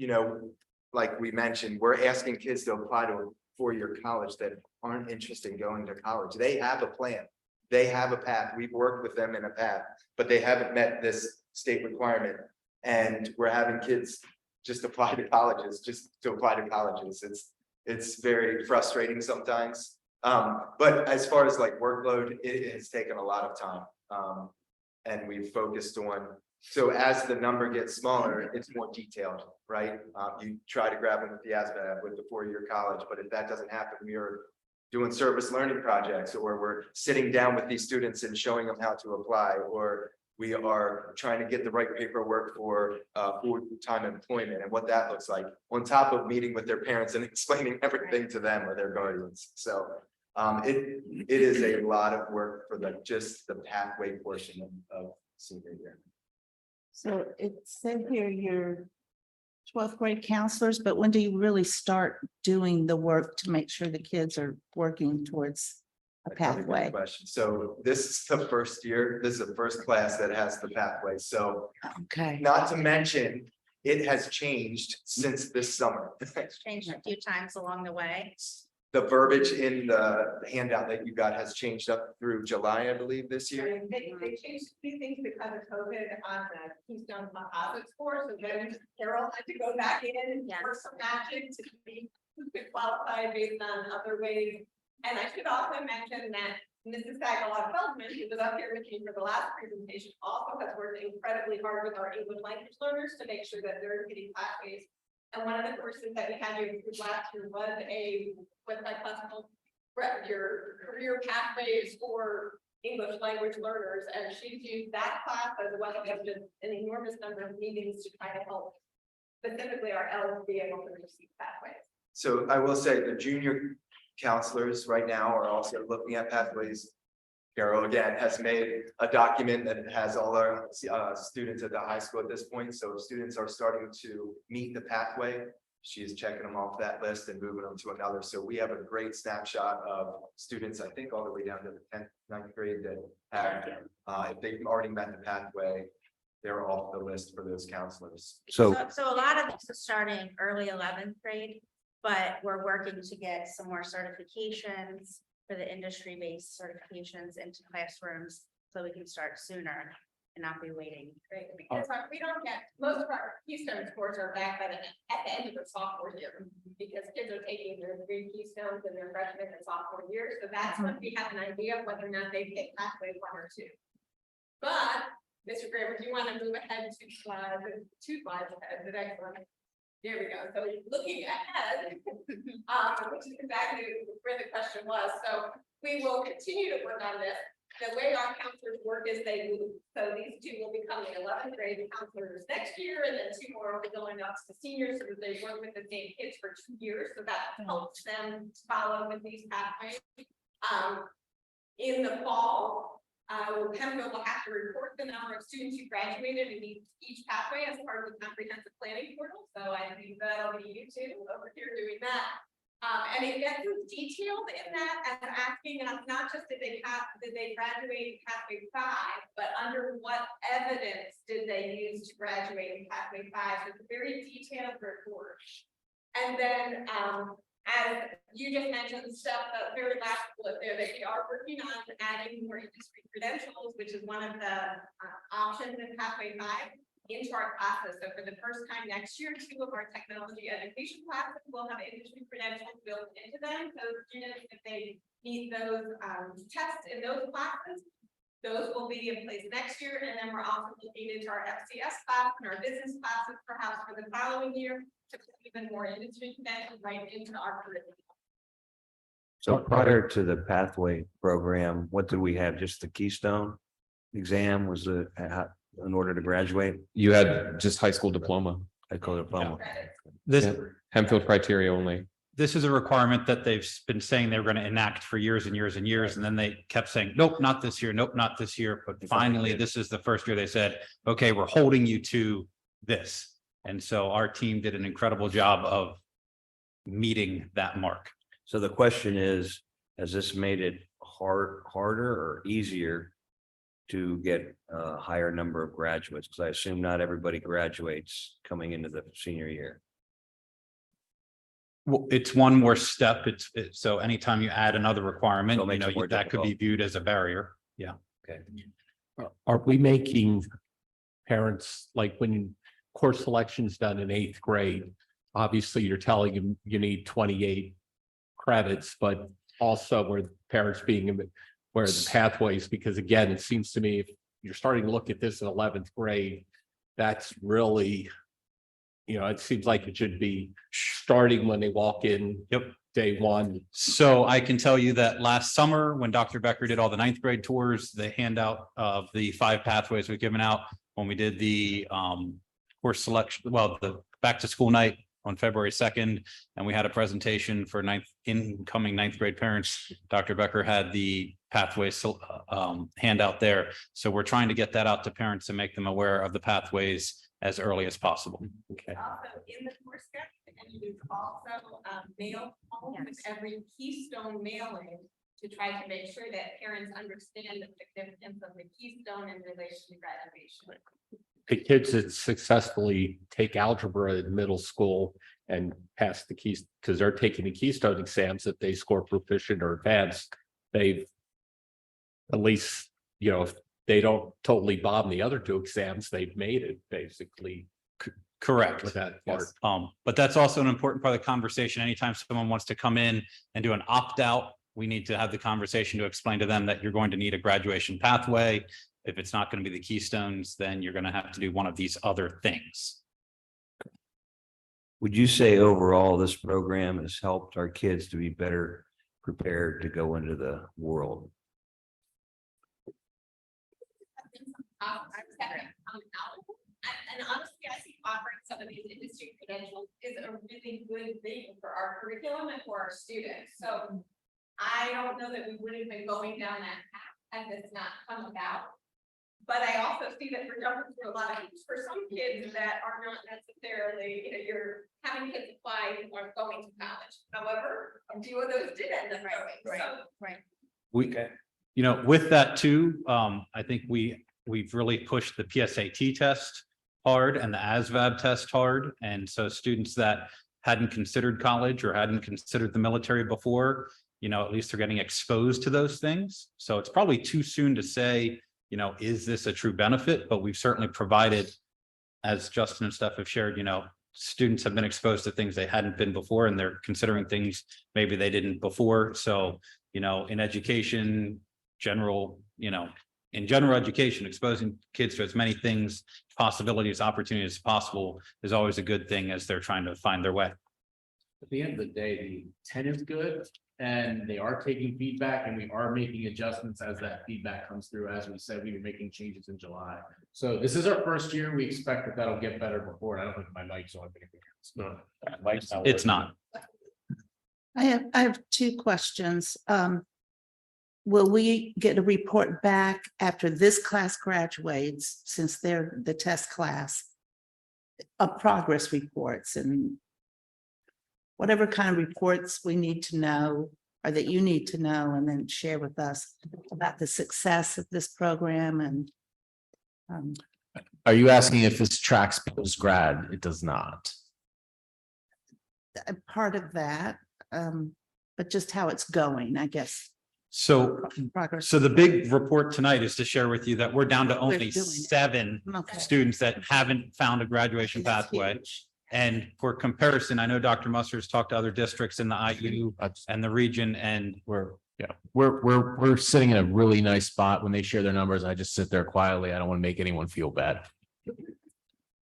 like we mentioned, we're asking kids to apply to a 4-year college that aren't interested in going to college. They have a plan. They have a path. We've worked with them in a path, but they haven't met this state requirement. And we're having kids just apply to colleges, It's very frustrating sometimes. But as far as like workload, it has taken a lot of time. And we've focused on, so as the number gets smaller, it's more detailed, right? You try to grab them with the ASVAB with the 4-year college, but if that doesn't happen, we are doing service learning projects, or we're sitting down with these students and showing them how to apply, or we are trying to get the right paperwork for full-time employment and what that looks like, on top of meeting with their parents and explaining everything to them or their guardians. So it is a lot of work for just the pathway portion of senior year. So it said here you're 12th grade counselors, but when do you really start doing the work to make sure the kids are working towards a That's a good pathway? question. So this is the first year, this is the first class that has the pathway. So Okay. not to mention, it has changed since this summer. It's changed a few times along the way. The verbiage in the handout that you got has changed up through July, I believe, this year. They changed a few things because of COVID on the Keystone Composite score, so then Carol had to go back in and work some magic to be qualified based on other ways. And I should also mention that Mrs. Sagalog Feldman, who was up here with me for the last presentation, also has worked incredibly hard with our English language learners to make sure that they're getting pathways. And one of the courses that we had to improve last year was what's my classical, your career pathways for English language learners. And she's used that class as well as an enormous number of meetings to try to help specifically our L's be able to receive pathways. So I will say the junior counselors right now are also looking at pathways. Carol again has made a document that has all our students at the high school at this point. So students are starting to meet the pathway. She is checking them off that list and moving them to another. So we have a great snapshot of students, I think all the way down to the 10th, 9th grade that have, if they've already met the pathway, they're off the list for those counselors. So a lot of this is starting early 11th grade, but we're working to get some more certifications for the industry-based certifications into classrooms so we can start sooner and not be waiting. Great, because we don't get, most of our Keystone scores are back at the end of the sophomore year, because kids are taking their 3 Keystones in their freshman and sophomore year, so that's when we have an idea of whether or not they hit pathway 1 or 2. But, Mr. Graber, do you want to move ahead to 2 slides ahead, the next one? There we go, so looking ahead, which is exactly where the question was, so we will continue to work on this. The way our counselors work is they move, so these 2 will become the 11th grade counselors next year, and then 2 more will be going up to seniors, so that they work with the same kids for 2 years, so that helps them follow with these pathways. In the fall, Pembroke will have to report the number of students who graduated in each pathway as part of the comprehensive planning portal, so I think that'll be you two over here doing that. And it gets detailed in that as asking us not just did they graduate in pathway 5, but under what evidence did they use to graduate in pathway 5? So it's a very detailed report. And then as you just mentioned, stuff, the very last bullet there, that we are working on adding more industry credentials, which is one of the options in pathway 5. Into our classes. So for the first time next year, 2 of our technology education classes will have industry credentials built into them. So students, if they need those tests in those classes, those will be in place next year. And then we're also looking into our FCS class and our business classes perhaps for the following year to put even more industry credentials right into our curriculum. So prior to the pathway program, what did we have? Just the Keystone exam was in order to graduate? You had just high school diploma. I call it diploma. This, Hempfield criteria only. this is a requirement that they've been saying they were going to enact for years and years and years. And then they kept saying, nope, not this year. Nope, not this year. But finally, this is the first year they said, okay, we're holding you to this. And so our team did an incredible job of meeting that mark. So the question is, has this made it harder or easier to get a higher number of graduates? Because I assume not everybody graduates coming into the senior year. Well, it's one more step. So anytime you add another requirement, So it makes it more that could be difficult. viewed as a barrier. Yeah. Okay. Are we making parents, like when course selection is done in 8th grade, obviously you're telling them you need 28 credits, but also where parents being where the pathways, because again, it seems to me if you're starting to look at this in 11th grade, that's really You know, it seems like it should be starting when they walk in. Yep. Day one. So I can tell you that last summer, when Dr. Becker did all the ninth grade tours, the handout of the 5 pathways we've given out, when we did the course selection, well, the back to school night on February 2nd, and we had a presentation for incoming ninth grade parents. Dr. Becker had the pathways handout there. So we're trying to get that out to parents and make them aware of the pathways as early as possible. Okay. Also, in the course guide, and you also mail home with every Keystone mailing to try to make sure that parents understand the significance of the Keystone in relation to graduation. The kids that successfully take algebra in middle school and pass the keys, because they're taking the Keystone exams, if they score proficient or advanced, they've at least, you know, if they don't totally bomb the other 2 exams, they've made it basically. Correct. With that part. But that's also an important part of the conversation. Anytime someone wants to come in and do an opt-out, we need to have the conversation to explain to them that you're going to need a graduation pathway. If it's not going to be the Keystones, then you're going to have to do one of these other things. Would you say overall this program has helped our kids to be better prepared to go into the world? And honestly, I think offering some of these industry credentials is a really good thing for our curriculum and for our students. So I don't know that we would have been going down that path had this not come about. But I also see that we're jumping through a lot of hoops for some kids that are not necessarily, you know, you're having kids apply who aren't going to college. However, a few of those did end up going. So We, you know, with that too, I think we've really pushed the PSAT test hard and the ASVAB test hard. And so students that hadn't considered college or hadn't considered the military before, you know, at least they're getting exposed to those things. So it's probably too soon to say, you know, is this a true benefit? But we've certainly provided, as Justin and Steph have shared, you know, students have been exposed to things they hadn't been before, and they're considering things maybe they didn't before. So, you know, in education, general, you know, in general education, exposing kids to as many things, possibilities, opportunities as possible is always a good thing as they're trying to find their way. At the end of the day, the intent is good and they are taking feedback and we are making adjustments as that feedback comes through. As we said, we were making changes in July. So this is our first year. We expect that that'll get better before. I don't think my mic's on. It's not. I have 2 questions. Will we get a report back after this class graduates, since they're the test class, of progress reports and whatever kind of reports we need to know or that you need to know, and then share with us about the success of this program? And Are you asking if this tracks post grad? It does not. a part of that, but just how it's going, I guess. So, Progress. so the big report tonight is to share with you that we're down to We're only doing it. 7 Okay. students that haven't found a graduation That's pathway. huge. And for comparison, I know Dr. Musser's talked to other districts in the IU and the region, and We're sitting in a really nice spot when they share their numbers. I just sit there quietly. I don't want to make anyone feel bad.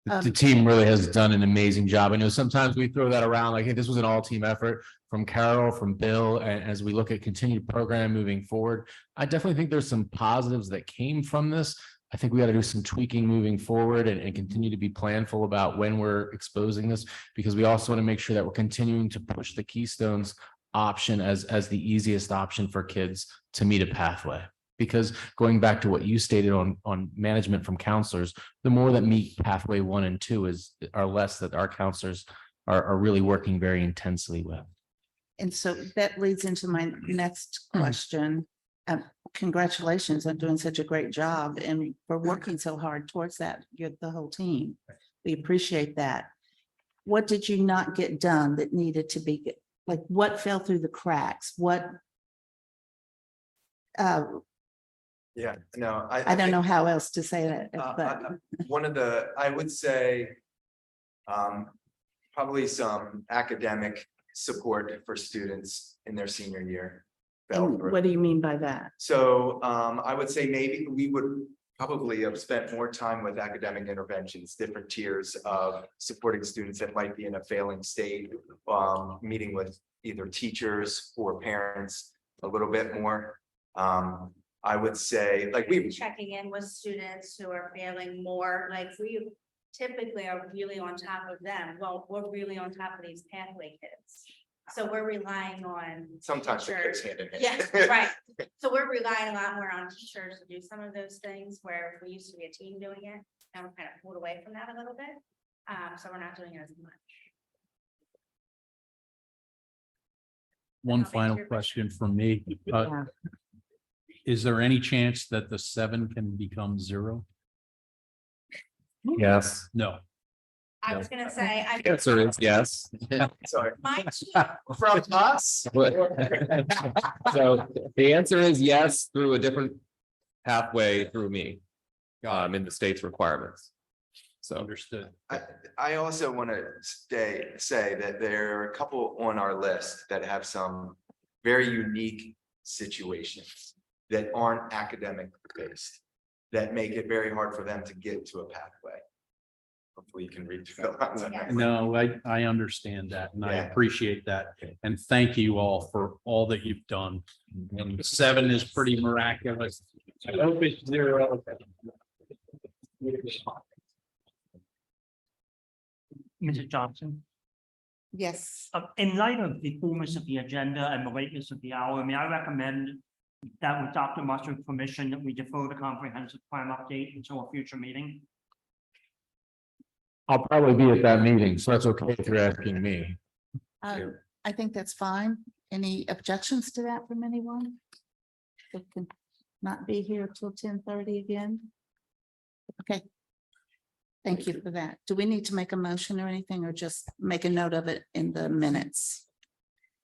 The team really has done an amazing job. I know sometimes we throw that around like, hey, this was an all team effort from Carol, from Bill. And as we look at continued program moving forward, I definitely think there's some positives that came from this. I think we got to do some tweaking moving forward and continue to be planful about when we're exposing this, because we also want to make sure that we're continuing to push the Keystones option as the easiest option for kids to meet a pathway. Because going back to what you stated on management from counselors, the more that meet pathway 1 and 2 are less that our counselors are really working very intensely with. And so that leads into my next question. Congratulations on doing such a great job and for working so hard towards that. You're the whole team. We appreciate that. What did you not get done that needed to be, like, what fell through the cracks? What? Yeah, no, I don't know how else to say that, but. One of the, I would say, probably some academic support for students in their senior year. And what do you mean by that? So I would say maybe we would probably have spent more time with academic interventions, different tiers of supporting students that might be in a failing state, meeting with either teachers or parents a little bit more. I would say, like Checking in with students who are failing more, like we typically are really on top of them. Well, we're really on top of these pathway kids. So we're relying on. sometimes it teachers. goes hand in hand. Yes, right. So we're relying a lot more on teachers to do some of those things where we used to be a team doing it. And we're kind of pulled away from that a little bit. So we're not doing it as much. One final question from me. Is there any chance that the 7 can become 0? Yes. No. I was gonna say, I. Answer is yes. Sorry. My From us? So the answer is yes, through a different pathway through me, in the state's requirements. So. Understood. I also want to say that there are a couple on our list that have some very unique situations that aren't academic based, that make it very hard for them to get to a pathway. Hopefully you can read through the lines. No, I understand that and I Yeah. appreciate that. And thank you all for all that you've done. And 7 is pretty miraculous. I hope it's 0. Mrs. Johnson, Yes. in light of the fullness of the agenda and the lateness of the hour, may I recommend that with Dr. Mustard's permission, that we defer the comprehensive plan update until a future meeting? I'll probably be at that meeting, so that's okay if you're asking me. I think that's fine. Any objections to that from anyone? It can not be here till 10:30 again. Okay. Thank you for that. Do we need to make a motion or anything, or just make a note of it in the minutes?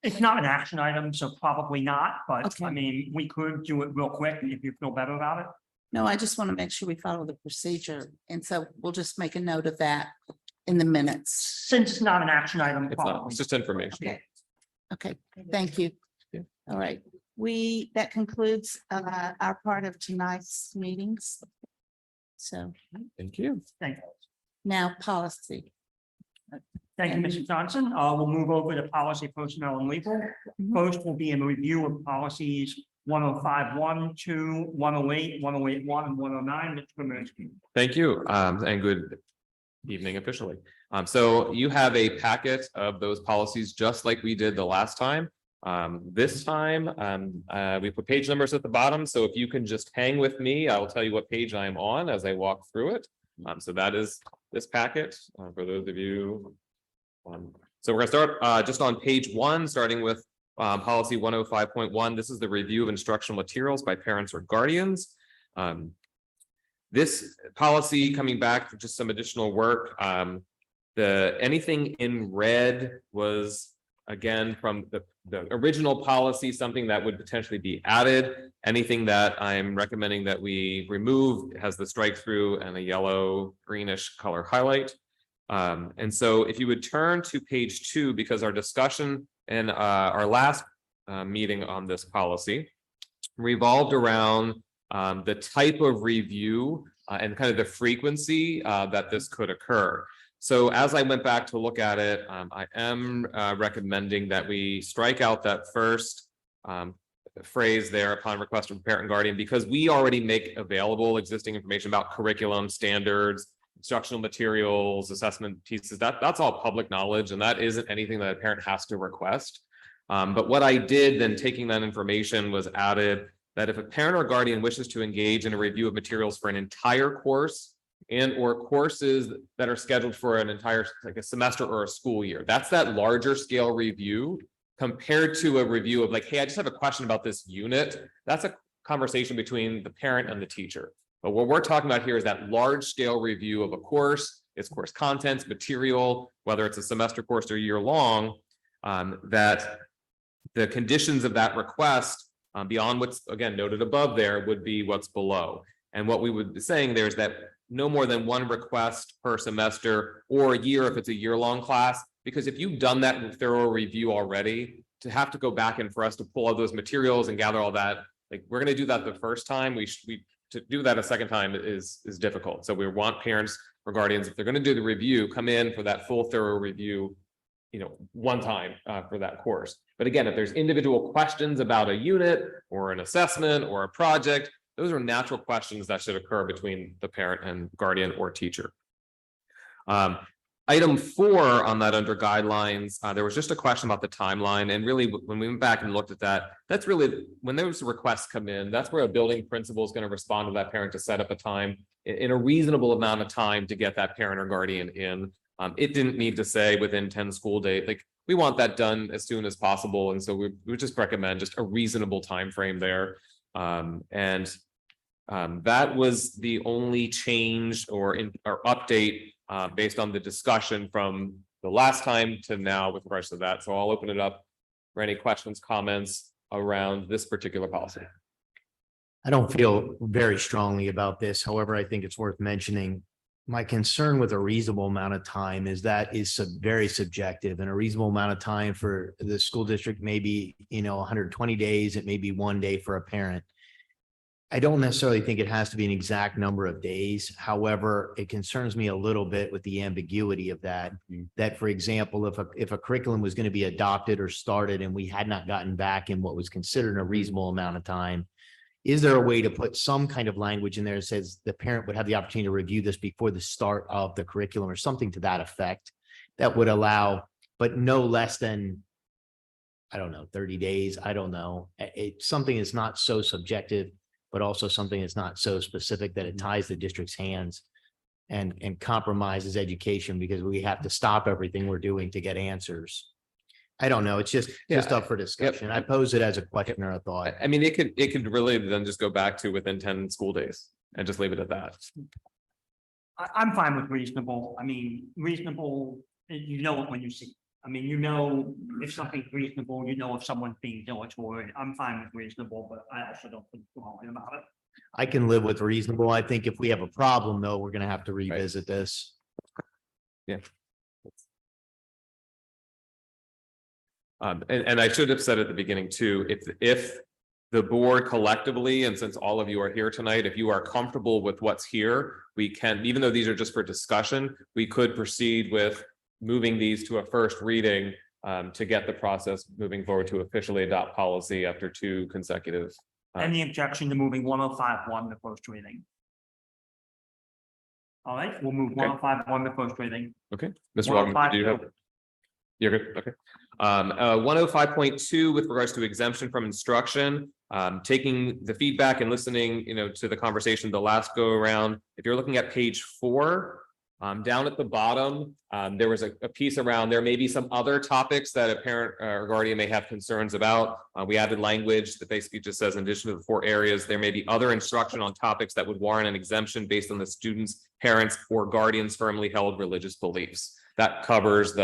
It's not an action item, so probably not, but I Okay. mean, we could do it real quick if you feel better about it. No, I just want to make sure we follow the procedure, and so we'll just make a note of that in the minutes. Since it's not an action item, It's not, probably. it's just information. Okay. Okay, thank you. All right, that concludes our part of tonight's meetings. So Thank you. Thank you. now policy. Thank you, Mrs. Johnson. We'll move over to policy, personnel and legal. First will be a review of policies 105.1, 2, 108, 108.1, and 109. Mr. Kaminsky. Thank you, and good evening officially. So you have a packet of those policies, just like we did the last time. This time, we put page numbers at the bottom, so if you can just hang with me, I will tell you what page I'm on as I walk through it. So that is this packet, for those of you. So we're gonna start, just on page 1, starting with policy 105.1. This is the review of instructional materials by parents or guardians. This policy coming back for just some additional work. Anything in red was, again, from the original policy, something that would potentially be added. Anything that I'm recommending that we remove has the strike through and a yellow greenish color highlight. And so if you would turn to page 2, because our discussion and our last meeting on this policy revolved around the type of review and kind of the frequency that this could occur. So as I went back to look at it, I am recommending that we strike out that first phrase there, upon request from parent and guardian, because we already make available existing information about curriculum standards, instructional materials, assessment pieces. That's all public knowledge, and that isn't anything that a parent has to request. But what I did then, taking that information, was added that if a parent or guardian wishes to engage in a review of materials for an entire course and or courses that are scheduled for an entire, like a semester or a school year, that's that larger scale review compared to a review of like, hey, I just have a question about this unit. That's a conversation between the parent and the teacher. But what we're talking about here is that large scale review of a course, its course contents, material, whether it's a semester course or year long, that the conditions of that request beyond what's again noted above there would be what's below. And what we would be saying there is that no more than one request per semester or a year if it's a year-long class, because if you've done that thorough review already, to have to go back and for us to pull all those materials and gather all that, like we're going to do that the first time, we to do that a second time is difficult. So we want parents or guardians, if they're going to do the review, come in for that full thorough review, one time for that course. But again, if there's individual questions about a unit or an assessment or a project, those are natural questions that should occur between the parent and guardian or teacher. Item 4 on that under guidelines, there was just a question about the timeline. And really, when we went back and looked at that, that's really when those requests come in, that's where a building principal is going to respond to that parent to set up a time in a reasonable amount of time to get that parent or guardian in. It didn't need to say within 10 school days. Like, we want that done as soon as possible. And so we would just recommend just a reasonable time frame there. That was the only change or update based on the discussion from the last time to now with regards to that. So I'll open it up for any questions, comments around this particular policy. I don't feel very strongly about this. However, I think it's worth mentioning. My concern with a reasonable amount of time is that is very subjective, and a reasonable amount of time for the school district may be, 120 days. It may be 1 day for a parent. I don't necessarily think it has to be an exact number of days. However, it concerns me a little bit with the ambiguity of that. That, for example, if a curriculum was going to be adopted or started and we had not gotten back in what was considered a reasonable amount of time, is there a way to put some kind of language in there that says the parent would have the opportunity to review this before the start of the curriculum or something to that effect that would allow, but no less than, 30 days. I don't know. It's something that's not so subjective, but also something that's not so specific that it ties the district's hands and compromises education because we have to stop everything we're doing to get answers. I don't know. It's just up for discussion. I pose it as a question or a thought. I mean, it could really then just go back to within 10 school days and just leave it at that. I'm fine with reasonable. I mean, reasonable, you know it when you see it. I mean, if something's reasonable, if someone's being dilatory. I'm fine with reasonable, but I also don't think strongly about it. I can live with reasonable. I think if we have a problem, though, we're going to have to revisit this. Yeah. And I should have said at the beginning too, if the board collectively, and since all of you are here tonight, if you are comfortable with what's here, we can, even though these are just for discussion, we could proceed with moving these to a first reading to get the process moving forward to officially adopt policy after 2 consecutive. Any objection to moving 105.1 to first reading? All right, we'll move 105.1 to first reading. Okay, Mr. Walken, do you have? You're good, okay. 105.2 with regards to exemption from instruction, taking the feedback and listening, to the conversation the last go around. If you're looking at page 4, down at the bottom, there was a piece around, there may be some other topics that a parent or guardian may have concerns about. We added language that basically just says, in addition to the 4 areas, there may be other instruction on topics that would warrant an exemption based on the student's, parents, or guardians' firmly held religious beliefs. That covers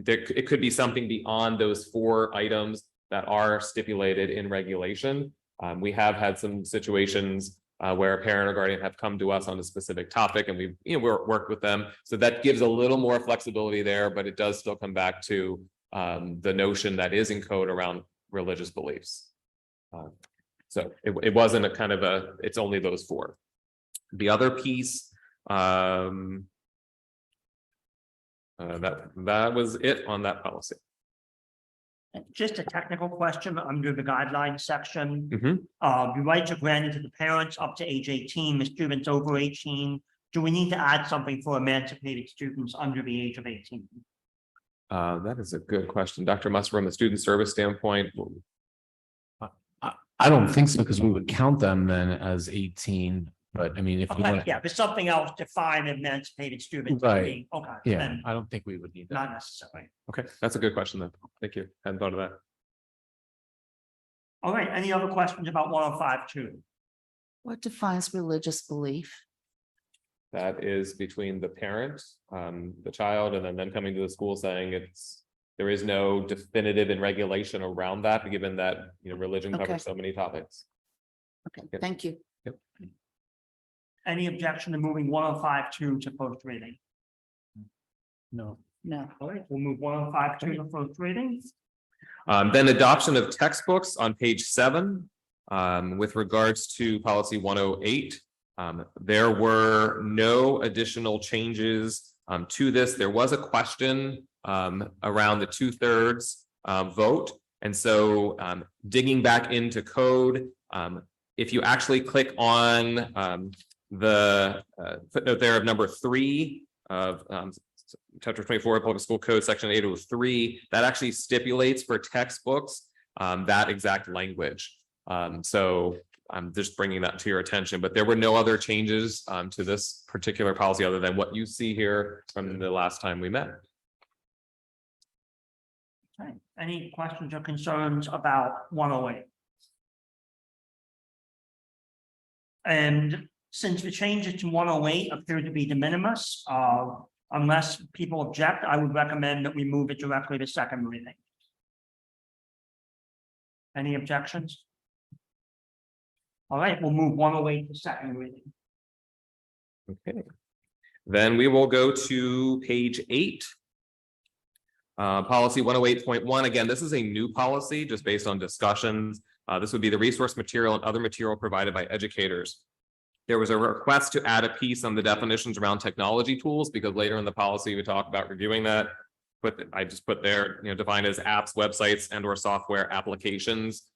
it could be something beyond those 4 items that are stipulated in regulation. We have had some situations where a parent or guardian have come to us on a specific topic and we've worked with them. So that gives a little more flexibility there, but it does still come back to the notion that is in code around religious beliefs. So it wasn't a kind of it's only those 4. The other piece, that was it on that policy. Just a technical question under the guidelines section. Mm-hmm. The rights are granted to the parents up to age 18, the students over 18. Do we need to add something for emancipated students under the age of 18? That is a good question. Dr. Musser, from the student service standpoint. I don't think so, because we would count them then as 18. But I mean, if you want, yeah, there's something else to define emancipated students. Right. Okay. Yeah, then I don't think we would need that. not necessarily. Okay, that's a good question though. Thank you. Hadn't thought of that. All right, any other questions about 105.2? What defines religious belief? That is between the parent, the child, and then them coming to the school saying there is no definitive in regulation around that, given that religion Okay. covers so many topics. Okay, Yep. thank you. Yep. Any objection to moving 105.2 to first reading? No. No. All right, we'll move 105.2 to first reading. Then adoption of textbooks on page 7. With regards to policy 108, there were no additional changes to this. There was a question around the 2/3 vote. And so digging back into code, if you actually click on the footnote there of number 3 of chapter 24 of Public School Code, section 803, that actually stipulates for textbooks that exact language. So I'm just bringing that to your attention, but there were no other changes to this particular policy other than what you see here from the last time we met. Okay, any questions or concerns about 108? And since the changes to 108 appear to be de minimis, unless people object, I would recommend that we move it directly to second reading. Any objections? All right, we'll move 108 to second reading. Okay, then we will go to page 8. Policy 108.1. Again, this is a new policy just based on discussions. This would be the resource material and other material provided by educators. There was a request to add a piece on the definitions around technology tools because later in the policy we talk about reviewing that. But I just put there, defined as apps, websites, and or software applications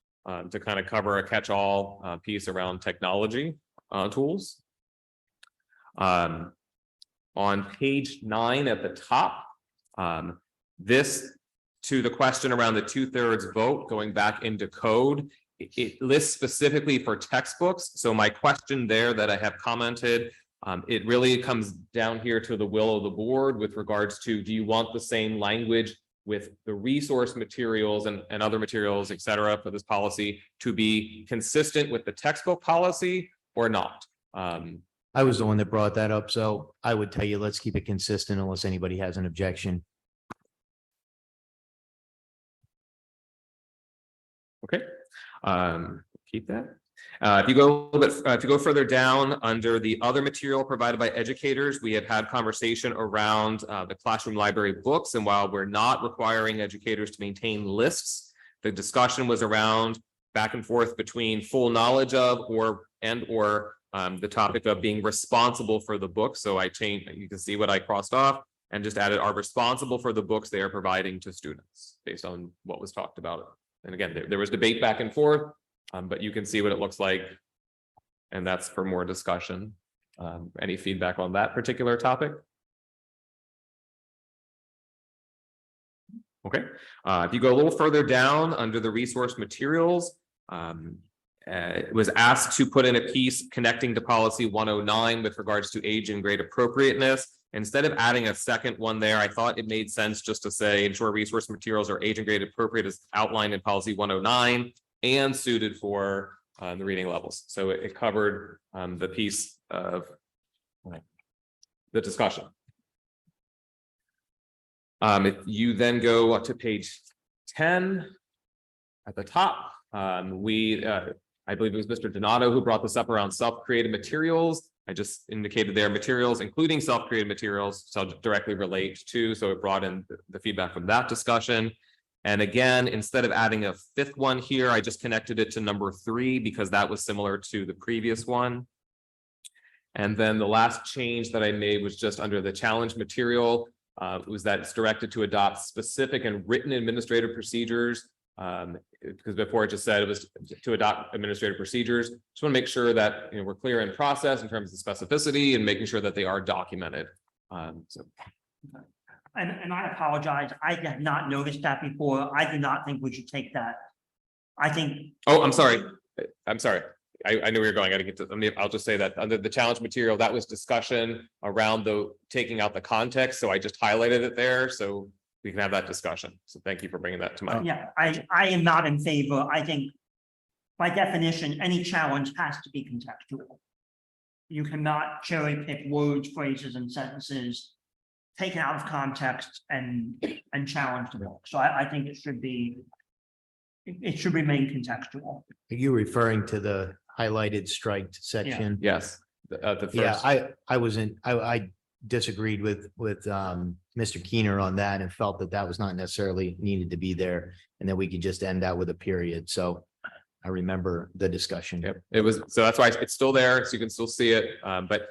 to kind of cover a catch-all piece around technology tools. On page 9 at the top, this to the question around the 2/3 vote going back into code, it lists specifically for textbooks. So my question there that I have commented, it really comes down here to the will of the board with regards to, do you want the same language with the resource materials and other materials, et cetera, for this policy to be consistent with the textbook policy or not? I was the one that brought that up, so I would tell you, let's keep it consistent unless anybody has an objection. Okay, keep that. If you go a little bit, if you go further down under the other material provided by educators, we had conversation around the classroom library books. And while we're not requiring educators to maintain lists, the discussion was around back and forth between full knowledge of or the topic of being responsible for the book. So I changed, you can see what I crossed off and just added are responsible for the books they are providing to students based on what was talked about. And again, there was debate back and forth, but you can see what it looks like. And that's for more discussion. Any feedback on that particular topic? Okay, if you go a little further down under the resource materials, it was asked to put in a piece connecting to policy 109 with regards to age and grade appropriateness. Instead of adding a second one there, I thought it made sense just to say ensure resource materials are age and grade appropriate as outlined in policy 109 and suited for the reading levels. So it covered the piece of the discussion. If you then go up to page 10 at the top, I believe it was Mr. Donato who brought this up around self-created materials. I just indicated their materials, including self-created materials, so directly relate to, so it brought in the feedback from that discussion. And again, instead of adding a 5th one here, I just connected it to number 3 because that was similar to the previous one. And then the last change that I made was just under the challenge material, was that it's directed to adopt specific and written administrative procedures. Because before it just said it was to adopt administrative procedures. Just want to make sure that we're clear in process in terms of specificity and making sure that they are documented. And I apologize, I had not noticed that before. I do not think we should take that. I think. Oh, I'm sorry. I knew we were going. I didn't get to. I'll just say that under the challenge material, that was discussion around the taking out the context. So I just highlighted it there. So we can have that discussion. So thank you for bringing that to mind. Yeah, I am not in favor. I think by definition, any challenge has to be contextual. You cannot cherry pick words, phrases, and sentences taken out of context and challenge the book. So I think it should remain contextual. Are you referring to the highlighted striped section? Yes. The first. Yeah, I disagreed with Mr. Keener on that and felt that was not necessarily needed to be there and that we could just end that with a period. So I remember the discussion. Yep, it was, so that's why it's still there, so you can still see it, but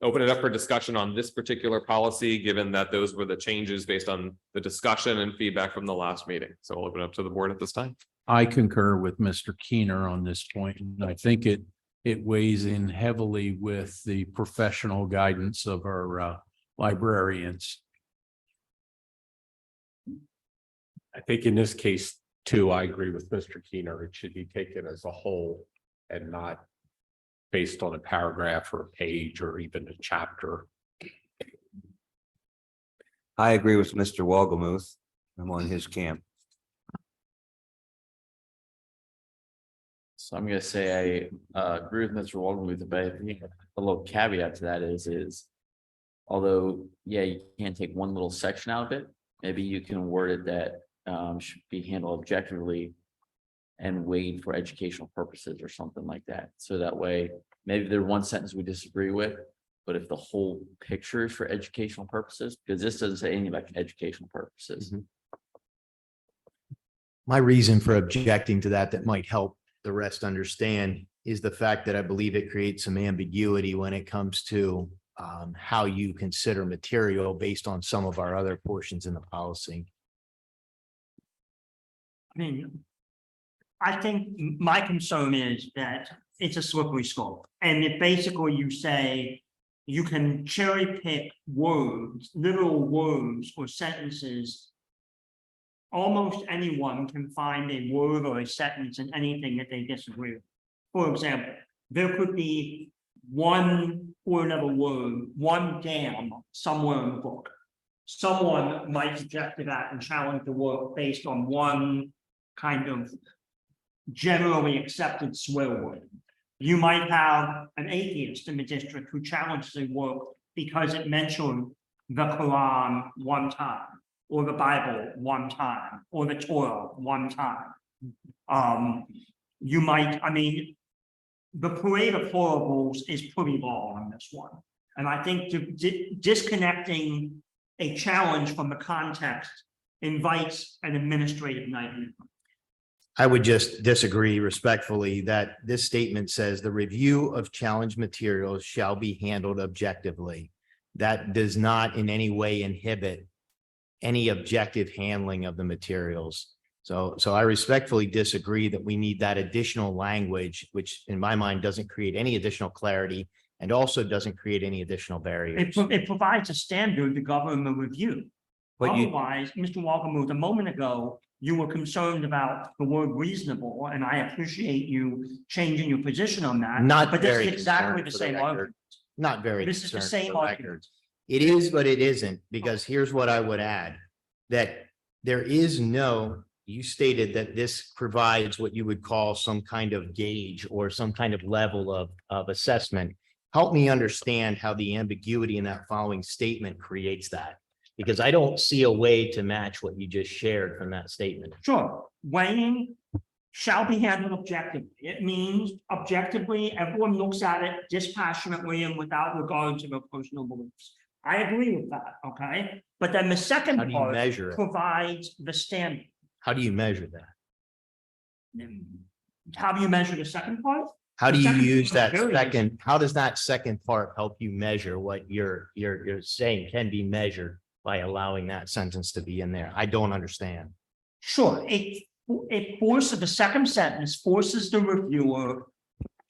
open it up for discussion on this particular policy, given that those were the changes based on the discussion and feedback from the last meeting. So we'll open it up to the board at this time. I concur with Mr. Keener on this point, and I think it weighs in heavily with the professional guidance of our librarians. I think in this case, too, I agree with Mr. Keener. It should be taken as a whole and not based on a paragraph or a page or even a chapter. I agree with Mr. Wogomuth. I'm on his camp. So I'm gonna say I agree with Mr. Wogomuth, but I think a little caveat to that is although, yeah, you can't take one little section out of it, maybe you can word it that should be handled objectively and weighed for educational purposes or something like that. So that way, maybe there's one sentence we disagree with, but if the whole picture is for educational purposes, because this doesn't say anything about educational purposes. My reason for objecting to that might help the rest understand is the fact that I believe it creates some ambiguity when it comes to how you consider material based on some of our other portions in the policy. I mean, I think my concern is that it's a slippery slope. And if basically you say you can cherry pick words, literal words or sentences, almost anyone can find a word or a sentence in anything that they disagree with. For example, there could be one or another word, one dam somewhere in the book. Someone might object to that and challenge the work based on one kind of generally accepted swear word. You might have an atheist in the district who challenges a work because it mentioned the Quran one time, or the Bible one time, or the Torah one time. You might, I mean, the parade of horribles is pretty long on this one. And I think disconnecting a challenge from the context invites an administrative nightmare. I would just disagree respectfully that this statement says the review of challenge materials shall be handled objectively. That does not in any way inhibit any objective handling of the materials. So I respectfully disagree that we need that additional language, which in my mind doesn't create any additional clarity and also doesn't create any additional barriers. It provides a standard to govern the review. But you- Otherwise, Mr. Walkermuth, a moment ago, you were concerned about the word reasonable, and I appreciate you changing your position on that. Not But this very is exactly concerned the for the same record. argument. Not very. This is the concerned for same the argument. record. It is, but it isn't, because here's what I would add. That there is no, you stated that this provides what you would call some kind of gauge or some kind of level of assessment. Help me understand how the ambiguity in that following statement creates that. Because I don't see a way to match what you just shared from that statement. Sure, weighing shall be handled objectively. It means objectively, everyone looks at it dispassionately and without regard to their personal beliefs. I agree with that, okay? But then the second How do you part measure it? provides the standard. How do you measure that? How do you measure the second part? How do The you second use part that is very second, how does that second part help you measure what you're saying can be measured by allowing that sentence to be in there? I don't understand. Sure, it forces, the second sentence forces the reviewer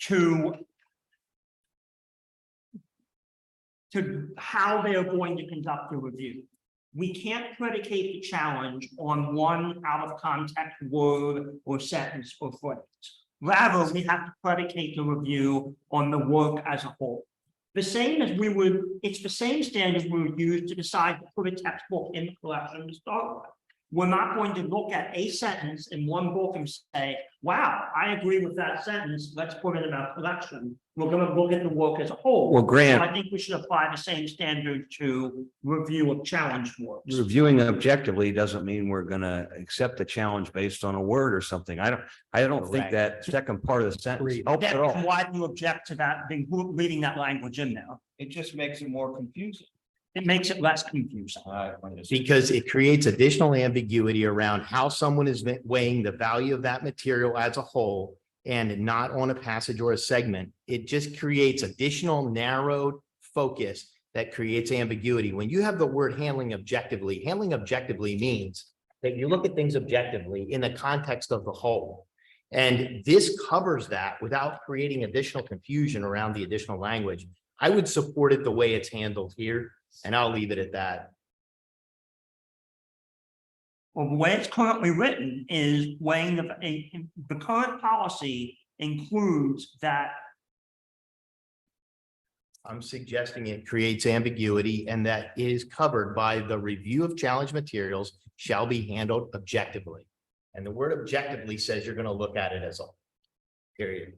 to how they are going to conduct the review. We can't predicate the challenge on one out of context word or sentence or phrase. Rather, we have to predicate the review on the work as a whole. The same as it's the same standards we would use to decide to put a textbook in the collection to start with. We're not going to look at a sentence in one book and say, wow, I agree with that sentence, let's put it in our collection. We're gonna look at the work as a whole. Well, Grant- So I think we should apply the same standard to review of challenged works. Reviewing objectively doesn't mean we're gonna accept the challenge based on a word or something. I don't think Correct. that second part of the sentence helps at all. Then why do you object to that, reading that language in there? It just makes it more confusing. It makes it less confusing. Because it creates additional ambiguity around how someone is weighing the value of that material as a whole and not on a passage or a segment. It just creates additional narrowed focus that creates ambiguity. When you have the word handling objectively means that you look at things objectively in the context of the whole. And this covers that without creating additional confusion around the additional language. I would support it the way it's handled here, and I'll leave it at that. Well, the way it's currently written is weighing the current policy includes that. I'm suggesting it creates ambiguity and that is covered by the review of challenge materials shall be handled objectively. And the word objectively says you're going to look at it as a whole. Period.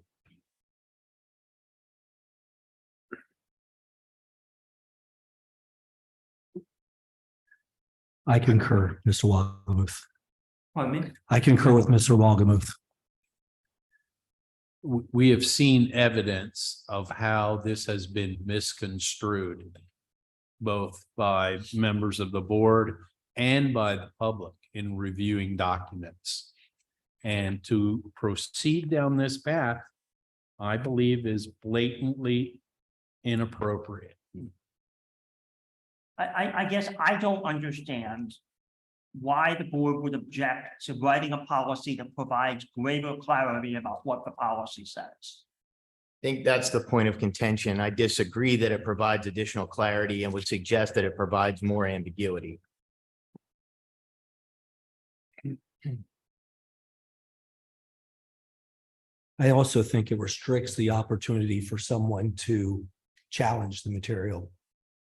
I concur, Mr. Walgamuth. Pardon me? I concur with Mr. Walgamuth. We have seen evidence of how this has been misconstrued, both by members of the board and by the public in reviewing documents. And to proceed down this path, I believe is blatantly inappropriate. I guess I don't understand why the board would object to writing a policy that provides greater clarity about what the policy says. I think that's the point of contention. I disagree that it provides additional clarity and would suggest that it provides more ambiguity. I also think it restricts the opportunity for someone to challenge the material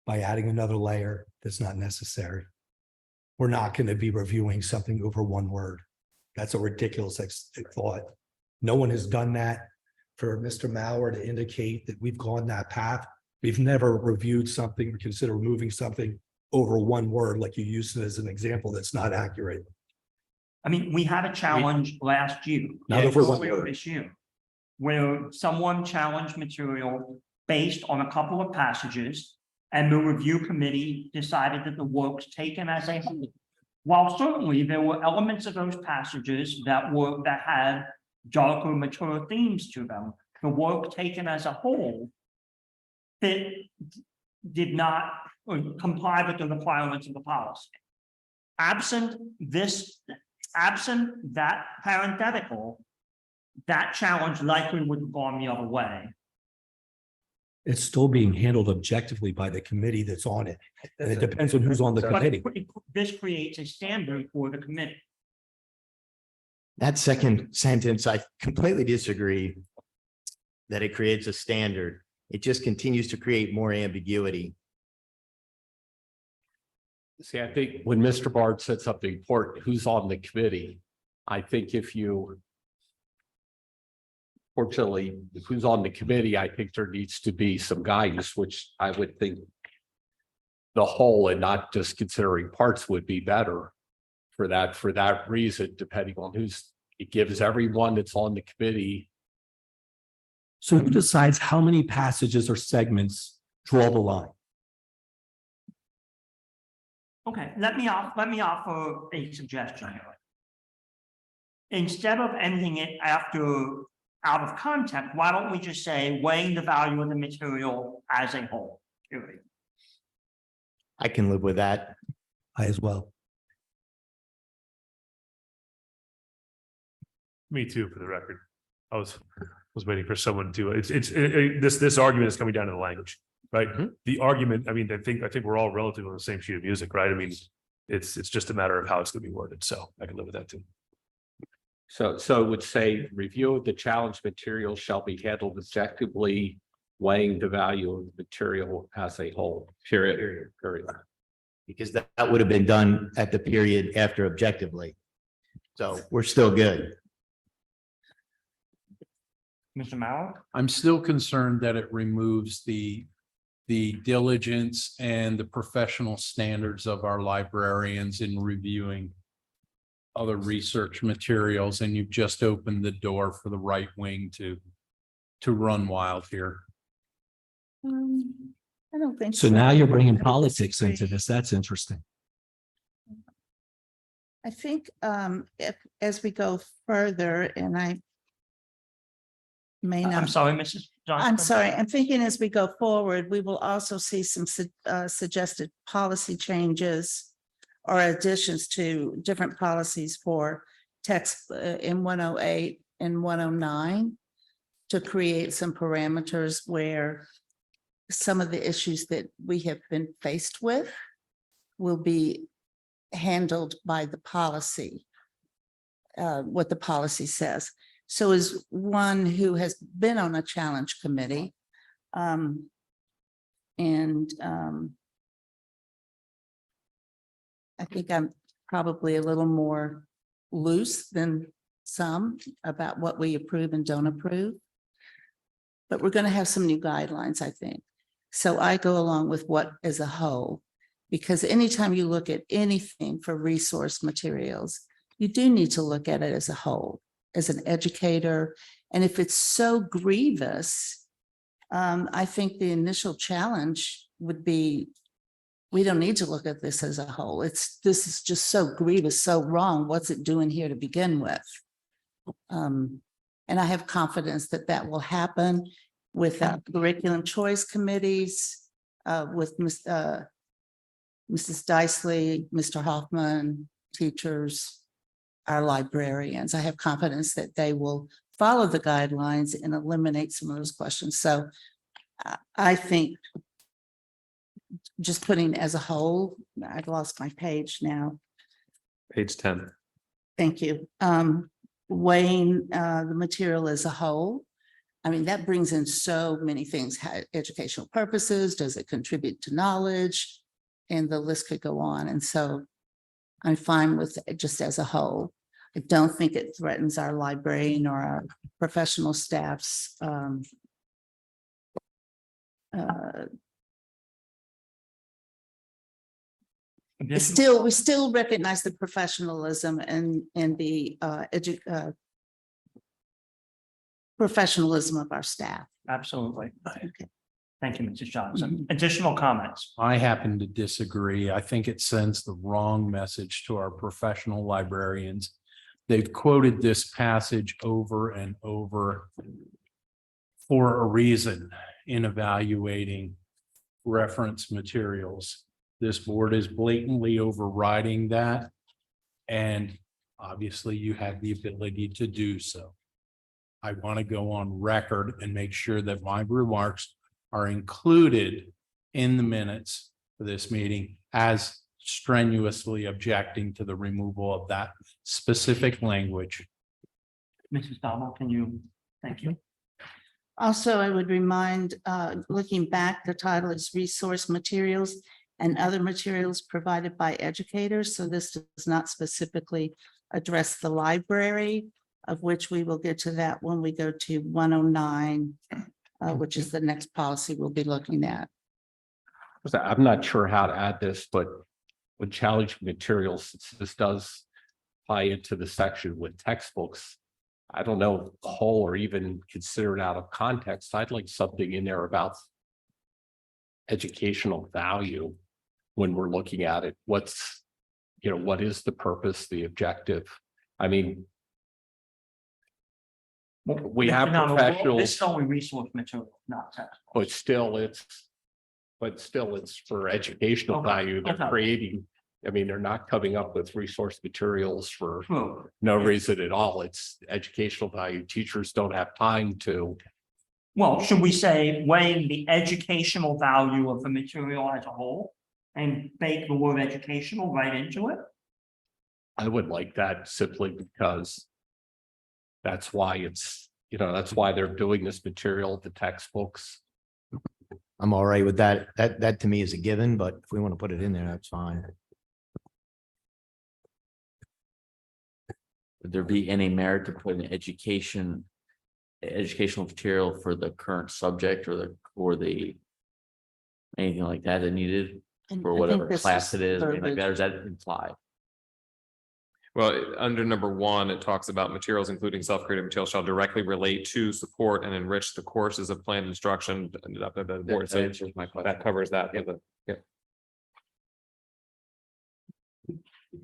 by adding another layer that's not necessary. We're not going to be reviewing something over one word. That's a ridiculous thought. No one has done that. For Mr. Mauer to indicate that we've gone that path, we've never reviewed something or consider removing something over one word like you used it as an example that's not accurate. I mean, we had a challenge last year. Not over one earlier word. this year, where someone challenged material based on a couple of passages, and the review committee decided that the works taken as a whole. While certainly there were elements of those passages that had darker, mature themes to them, the work taken as a whole that did not comply with the requirements of the policy. Absent that parenthetical, that challenge likely would have gone the other way. It's still being handled objectively by the committee that's on it. And it depends on who's on the But committee. this creates a standard for the committee. That second sentence, I completely disagree that it creates a standard. It just continues to create more ambiguity. See, I think when Mr. Bard said something important, who's on the committee? I think fortunately, who's on the committee, I think there needs to be some guidance, which I would think the whole and not just considering parts would be better for that reason, depending on it gives everyone that's on the committee. So who decides how many passages or segments draw the line? Okay, let me offer a suggestion here. Instead of ending it out of context, why don't we just say weighing the value of the material as a whole? Period. I can live with that. I as well. Me too, for the record. I was waiting for someone to, this argument is coming down to the language, right? The argument, I mean, I think we're all relatively on the same sheet of music, right? I mean, it's just a matter of how it's gonna be worded, so I can live with that too. So it would say review of the challenge material shall be handled objectively, weighing the value of the material as a whole, period. Because that would have been done at the period after objectively. So we're still good. Mr. Mauer? I'm still concerned that it removes the diligence and the professional standards of our librarians in reviewing other research materials, and you've just opened the door for the right wing to run wild here. I don't think. So now you're bringing politics into this. That's interesting. I think if, as we go further, and I may not. I'm sorry, Mrs. Johnson. I'm sorry, I'm thinking as we go forward, we will also see some suggested policy changes or additions to different policies for text in 108 and 109 to create some parameters where some of the issues that we have been faced with will be handled by the policy, what the policy says. So as one who has been on a challenge committee, I think I'm probably a little more loose than some about what we approve and don't approve. But we're going to have some new guidelines, I think. So I go along with what as a whole, because anytime you look at anything for resource materials, you do need to look at it as a whole, as an educator. And if it's so grievous, I think the initial challenge would be, we don't need to look at this as a whole. This is just so grievous, so wrong. What's it doing here to begin with? And I have confidence that that will happen with curriculum choice committees, with Mrs. Dicely, Mr. Hoffman, teachers, our librarians. I have confidence that they will follow the guidelines and eliminate some of those questions. So I think just putting as a whole, I've lost my page now. Page 10. Thank you. Weighing the material as a whole. I mean, that brings in so many things, educational purposes, does it contribute to knowledge? And the list could go on. And so I'm fine with it just as a whole. I don't think it threatens our librarian or our professional staff's we still recognize the professionalism and the professionalism of our staff. Absolutely. Thank you, Mrs. Johnson. Additional comments? I happen to disagree. I think it sends the wrong message to our professional librarians. They've quoted this passage over and over for a reason in evaluating reference materials. This board is blatantly overriding that. And obviously you have the ability to do so. I want to go on record and make sure that my remarks are included in the minutes for this meeting as strenuously objecting to the removal of that specific language. Mrs. Donald, can you, thank you. Also, I would remind, looking back, the title is Resource Materials and Other Materials Provided by Educators. So this does not specifically address the library, of which we will get to that when we go to 109, which is the next policy we'll be looking at. I'm not sure how to add this, but with challenging materials, this does tie into the section with textbooks. I don't know, whole or even consider it out of context. I'd like something in there about educational value when we're looking at it. What's, what is the purpose, the objective? I mean, we have No, professionals, This is only resource material, not text. but still it's for educational Okay, value. They're okay. creating, I mean, they're not coming up with resource materials for True. no reason at all. It's educational value. Teachers don't have time to. Well, should we say weighing the educational value of the material as a whole and bake the word educational right into it? I would like that simply because that's why it's, that's why they're doing this material, the textbooks. I'm all right with that. That to me is a given, but if we want to put it in there, that's fine. Would there be any merit to put an educational material for the current subject or the anything like that needed And for I whatever think this class it is, anything like verbiage. that, or is that implied? Well, under number one, it talks about materials, including self-created materials shall directly relate to, support and enrich the courses of planned instruction. The board, so answers my question. that covers that. Yeah.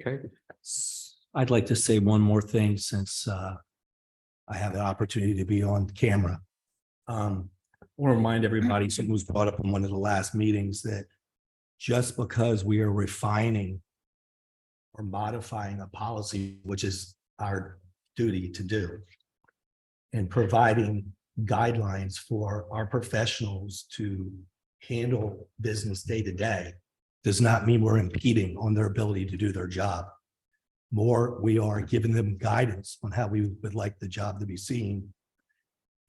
Okay. I'd like to say one more thing since I have the opportunity to be on camera. I want to remind everybody, something was brought up in one of the last meetings, that just because we are refining or modifying a policy, which is our duty to do, and providing guidelines for our professionals to handle business day to day, does not mean we're impeding on their ability to do their job. More, we are giving them guidance on how we would like the job to be seen.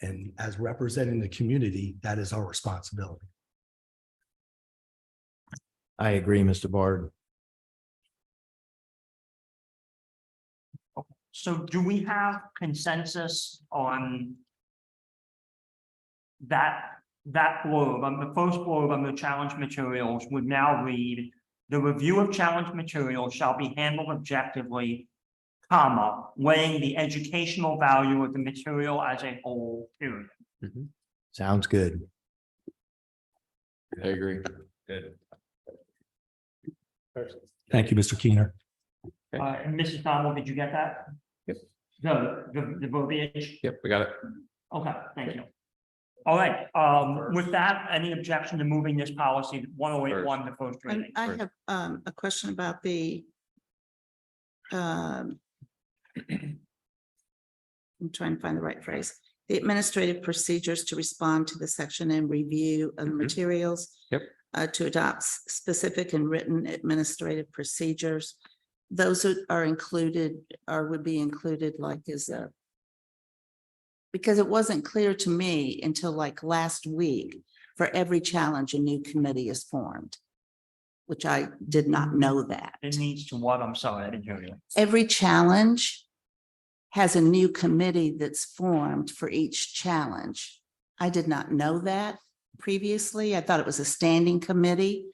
And as representing the community, that is our responsibility. I agree, Mr. Bard. So do we have consensus on that blurb, on the first blurb on the challenge materials would now read, the review of challenge materials shall be handled objectively, comma, weighing the educational value of the material as a whole, period. Sounds good. I agree. Good. Thank you, Mr. Keener. And Mrs. Donald, did you get that? Yep. The verbiage? Yep, we got it. Okay, thank you. All right, with that, any objection to moving this policy 1081 to first And reading? I have a question about the I'm trying to find the right phrase. The administrative procedures to respond to the section and review of the materials. Yep. To adopt specific and written administrative procedures. Those are included or would be included like as a. Because it wasn't clear to me until like last week, for every challenge, a new committee is formed. Which I did not know that. It needs to what? I'm sorry, I didn't hear you. Every challenge has a new committee that's formed for each challenge. I did not know that previously. I thought it was a standing committee.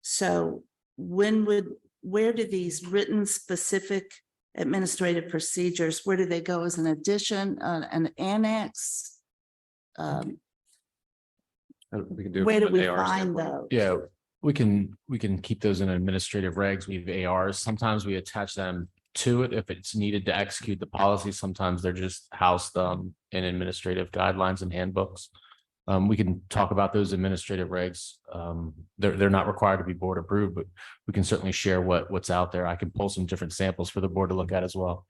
So where do these written specific administrative procedures, where do they go as an addition, an annex? We can do it Where from do we an AR find standpoint. those? Yeah, we can keep those in administrative regs. We have ARs. Sometimes we attach them to it if it's needed to execute the policy. Sometimes they're just housed in administrative guidelines and handbooks. We can talk about those administrative regs. They're not required to be board approved, but we can certainly share what's out there. I can pull some different samples for the board to look at as well.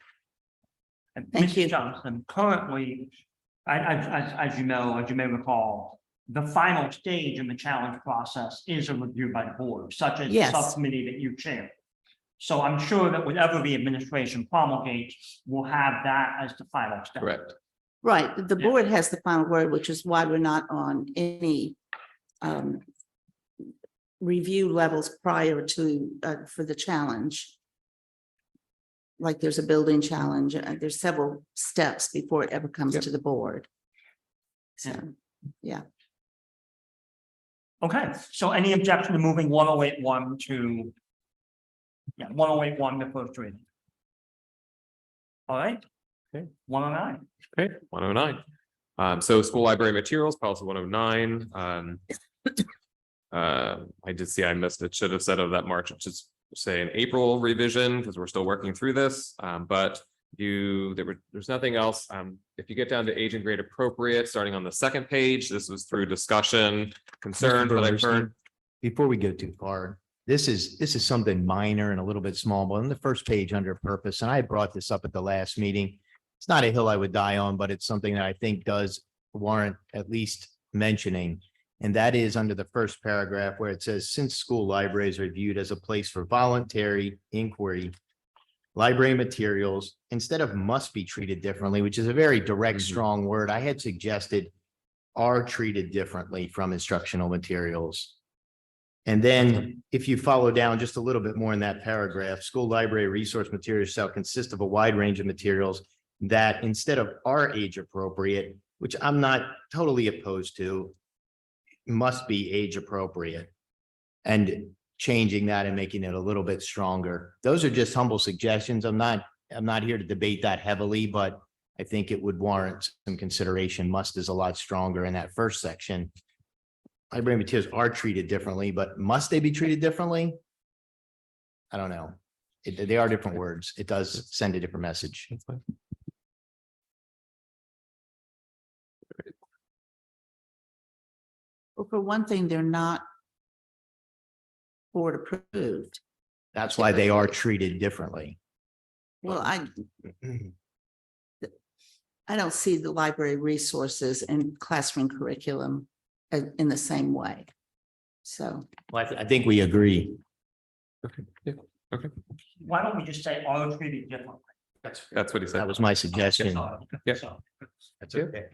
And Thank you. Mrs. Johnson, currently, as you know, as you may recall, the final stage in the challenge process is a review by the board, such as the Yes. subcommittee that you chair. So I'm sure that whatever the administration promulgates, will have that as the final step. Correct. Right, the Yeah. board has the final word, which is why we're not on any review levels prior to for the challenge. Like there's a building challenge, there's several steps before it ever comes Yep. to the board. So, yeah. Okay, so any objection to moving 1081 to? Yeah, 1081 to first reading. All right. Okay. 109. Okay, 109. So school library materials, policy 109. I did see I missed it. Should have said of that March, just say an April revision because we're still working through this. But there's nothing else. If you get down to age and grade appropriate, starting on the second page, this was through discussion, concerns that I've heard. Before we go too far, this is something minor and a little bit small, but on the first page under purpose, and I brought this up at the last meeting. It's not a hill I would die on, but it's something that I think does warrant at least mentioning. And that is under the first paragraph where it says, since school libraries are viewed as a place for voluntary inquiry, library materials, instead of must be treated differently, which is a very direct, strong word, I had suggested are treated differently from instructional materials. And then if you follow down just a little bit more in that paragraph, school library resource materials shall consist of a wide range of materials that instead of are age appropriate, which I'm not totally opposed to, must be age appropriate. And changing that and making it a little bit stronger. Those are just humble suggestions. I'm not here to debate that heavily, but I think it would warrant some consideration. Must is a lot stronger in that first section. Library materials are treated differently, but must they be treated differently? I don't know. They are different words. It does send a different message. Well, for one thing, they're not board approved. That's why they are treated differently. Well, I don't see the library resources and classroom curriculum in the same way. So. Well, I think we agree. Okay, Why don't we just say all treated differently? that's what he said. That was my suggestion. Yeah. That's okay.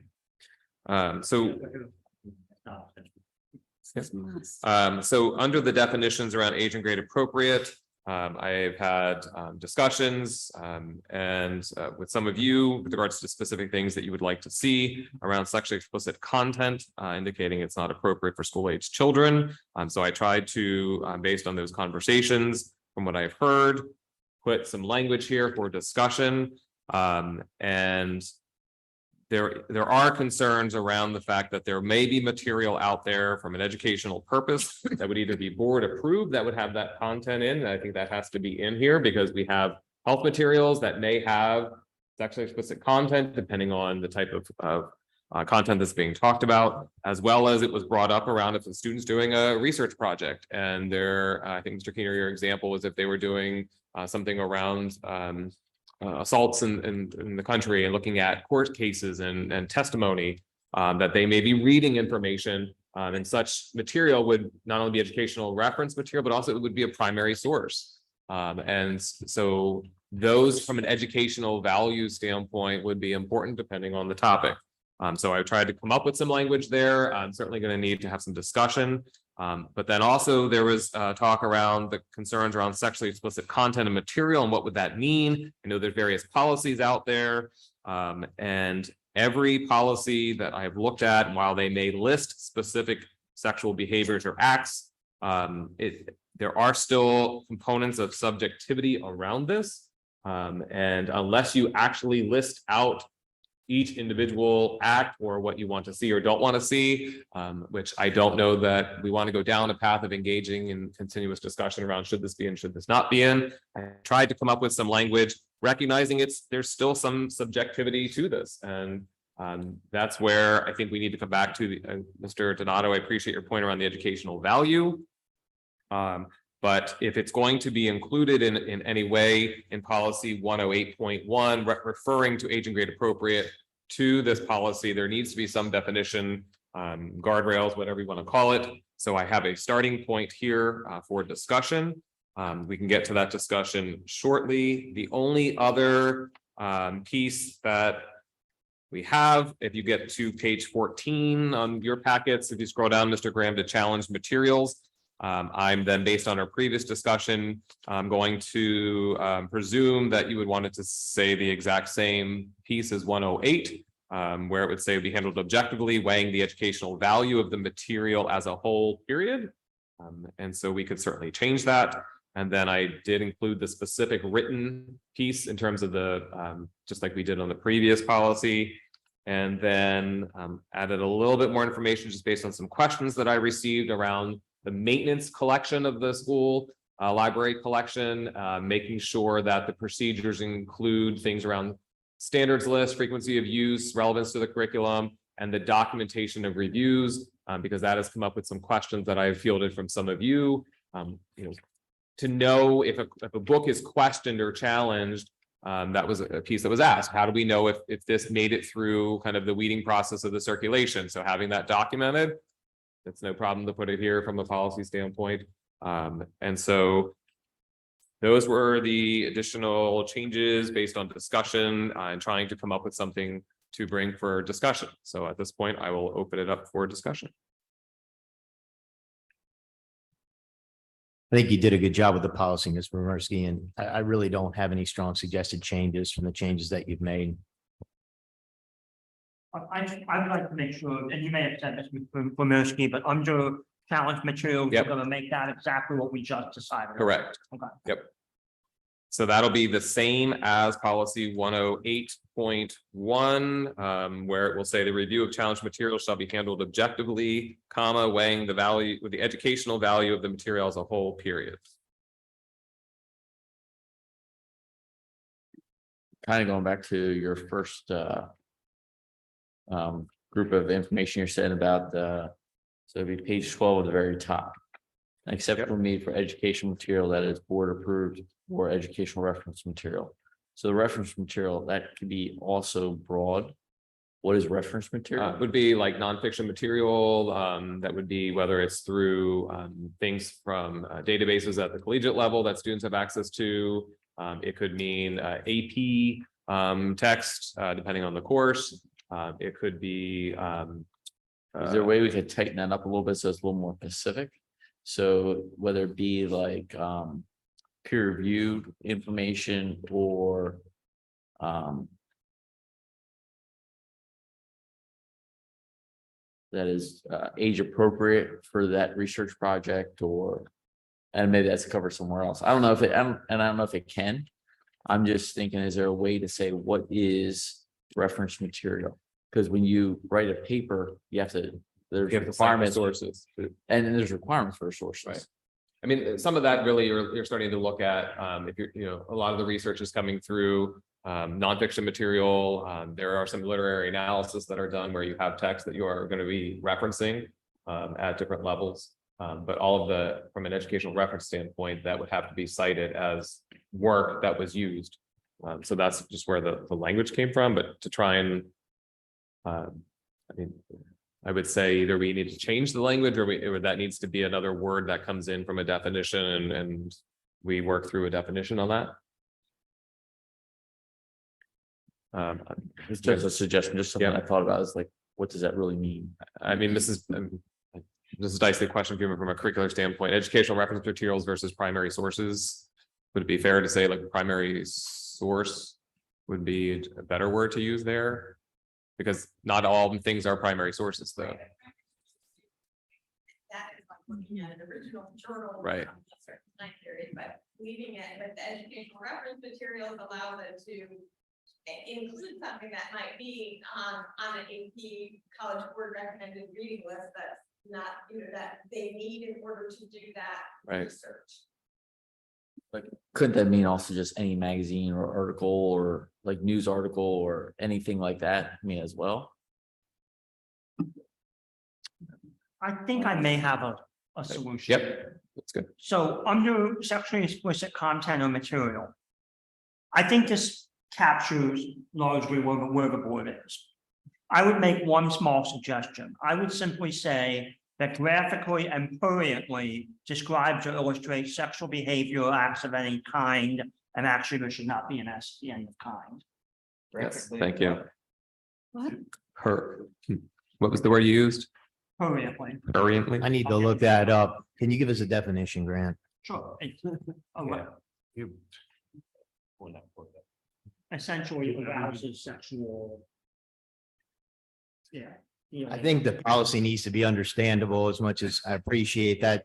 So under the definitions around age and grade appropriate, I've had discussions and with some of you with regards to specific things that you would like to see around sexually explicit content, indicating it's not appropriate for school age children. So I tried to, based on those conversations, from what I've heard, put some language here for discussion. And there are concerns around the fact that there may be material out there from an educational purpose that would either be board approved, that would have that content in. And I think that has to be in here because we have health materials that may have sexually explicit content, depending on the type of content that's being talked about, as well as it was brought up around if the student's doing a research project. And there, I think Mr. Keener, your example was if they were doing something around assaults in the country and looking at court cases and testimony, that they may be reading information, and such material would not only be educational reference material, but also it would be a primary source. And so those from an educational value standpoint would be important depending on the topic. So I tried to come up with some language there. I'm certainly going to need to have some discussion. But then also there was talk around the concerns around sexually explicit content and material and what would that mean? I know there's various policies out there, and every policy that I've looked at, while they may list specific sexual behaviors or acts, there are still components of subjectivity around this. And unless you actually list out each individual act or what you want to see or don't want to see, which I don't know that we want to go down a path of engaging in continuous discussion around should this be in, should this not be in. I tried to come up with some language, recognizing there's still some subjectivity to this. And that's where I think we need to come back to Mr. Donato. I appreciate your point around the educational value. But if it's going to be included in any way in policy 108.1, referring to age and grade appropriate to this policy, there needs to be some definition, guardrails, whatever you want to call it. So I have a starting point here for discussion. We can get to that discussion shortly. The only other piece that we have, if you get to page 14 on your packets, if you scroll down, Mr. Graham, to challenge materials. I'm then, based on our previous discussion, I'm going to presume that you would want it to say the exact same piece as 108, where it would say be handled objectively, weighing the educational value of the material as a whole, period. And so we could certainly change that. And then I did include the specific written piece in terms of the, just like we did on the previous policy. And then added a little bit more information just based on some questions that I received around the maintenance collection of the school library collection, making sure that the procedures include things around standards list, frequency of use, relevance to the curriculum, and the documentation of reviews, because that has come up with some questions that I've fielded from some of you. To know if a book is questioned or challenged, that was a piece that was asked. How do we know if this made it through kind of the weeding process of the circulation? So having that documented, it's no problem to put it here from a policy standpoint. And so those were the additional changes based on discussion and trying to come up with something to bring for discussion. So at this point, I will open it up for discussion. I think you did a good job with the policy, Ms. Bremerski, and I really don't have any strong suggested changes from the changes that you've made. I would like to make sure, and you may have said this, Mr. Pomerski, but under challenge materials, Yep. we're gonna make that exactly what we just decided. Correct. Okay. Yep. So that'll be the same as policy 108.1, where it will say the review of challenge materials shall be handled objectively, comma, weighing the value with the educational value of the material as a whole, period. Kind of going back to your first group of information you're saying about so it'd be page 12 at the very top. Except for me for educational material that is board approved or educational reference material. So the reference material that could be also broad. What is reference material? Would be like nonfiction material, that would be whether it's through things from databases at the collegiate level that students have access to. It could mean AP text, depending on the course. It could be. Is there a way we could tighten that up a little bit so it's a little more specific? So whether it be like peer reviewed information or that is age appropriate for that research project, or and maybe that's covered somewhere else. I don't know if it, I don't know if it can. I'm just thinking, is there a way to say what is reference material? Because when you write a paper, you have to, there's You have to cite the requirements sources. and then there's requirements for sources. Right. I mean, some of that really you're starting to look at, if you're, a lot of the research is coming through nonfiction material. There are some literary analysis that are done where you have text that you are going to be referencing at different levels. But all of the, from an educational reference standpoint, that would have to be cited as work that was used. So that's just where the language came from, but to try and, I mean, I would say either we need to change the language or that needs to be another word that comes in from a definition and we work through a definition on that. It's just a suggestion, just something I thought about is like, what does that really mean? I mean, this is dicey question from a curricular standpoint, educational reference materials versus primary sources. Would it be fair to say like primary source would be a better word to use there? Because not all things are primary sources though. That is like looking at an original journal. Right. from a certain time period, but leaving it with the educational reference materials allows it to include something that might be on an AP College Board recommended reading list that's not, that they need in order to do that Right. research. Like, couldn't that mean also just any magazine or article or like news article or anything like that, I mean, as well? I think I may have a solution. Yep, that's good. So under sexually explicit content or material, I think this captures largely where the board is. I would make one small suggestion. I would simply say that graphically and pruriently describes or illustrates sexual behavior or acts of any kind, and actually there should not be an S at the end of kind. Yes, thank you. What? What was the word you used? Pruriently. Pruriently? I need to look that up. Can you give us a definition, Grant? Sure. Essentially arouses sexual. Yeah. I think the policy needs to be understandable as much as I appreciate that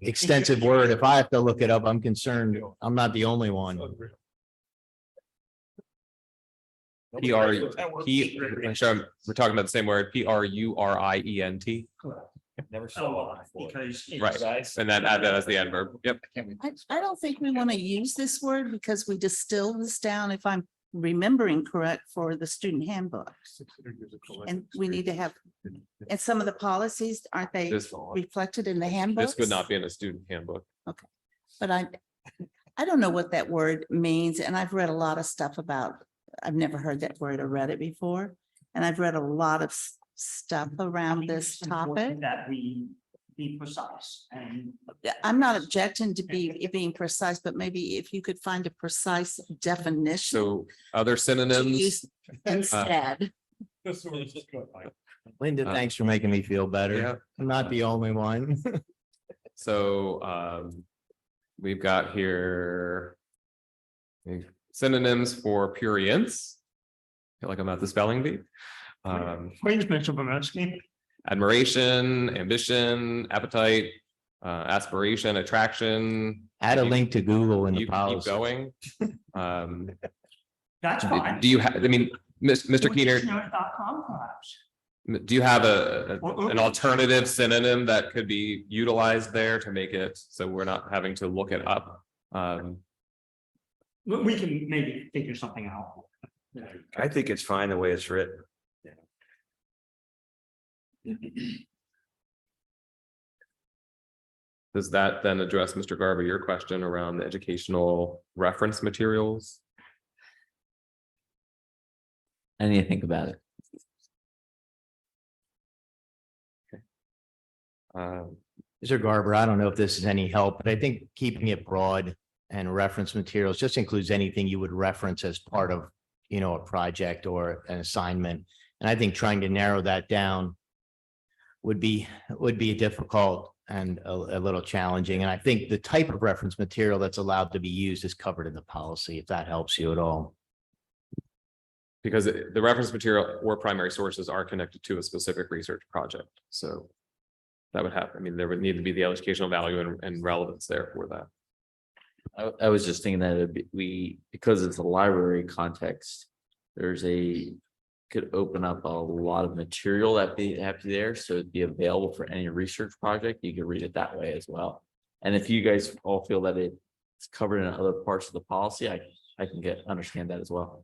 extensive word. If I have to look it up, I'm concerned. I'm not the only one. I'm sure we're talking about the same word, PRURIENT. Never saw it because. it's- Right, and then add that as the adverb. Yep. I don't think we want to use this word because we distill this down, if I'm remembering correct, for the student handbook. And we need to have, and some of the policies, aren't they This- reflected in the handbook? This would not be in a student handbook. Okay, but I don't know what that word means, and I've read a lot of stuff about, I've never heard that word or read it before. And I've read a lot of stuff around this It's important topic. That we be precise and. I'm not objecting to being precise, but maybe if you could find a precise definition So other to synonyms. use instead. Linda, thanks for making me feel better. Yeah. I'm not the only one. So we've got here synonyms for prurience. Feel like I'm at the spelling bee. Please, Mr. Bomeski. admiration, ambition, appetite, aspiration, attraction. Add a link to Google in You the can keep policy. going. Um, That's fine. do you have, I mean, Mr. Keener, Dictionary.com perhaps. do you have an alternative synonym that could be utilized there to make it so we're not having to look it up? We can maybe figure something out. I think it's fine the way it's written. Does that then address, Mr. Garber, your question around the educational reference materials? I need to think about it. Mr. Garber, I don't know if this is any help, but I think keeping it broad and reference materials just includes anything you would reference as part of, you know, a project or an assignment. And I think trying to narrow that down would be difficult and a little challenging. And I think the type of reference material that's allowed to be used is covered in the policy, if that helps you at all. Because the reference material or primary sources are connected to a specific research project, so. That would happen. I mean, there would need to be the educational value and relevance there for that. I was just thinking that because it's a library context, could open up a lot of material that have to be there, so it'd be available for any research project. You could read it that way as well. And if you guys all feel that it's covered in other parts of the policy, I can understand that as well.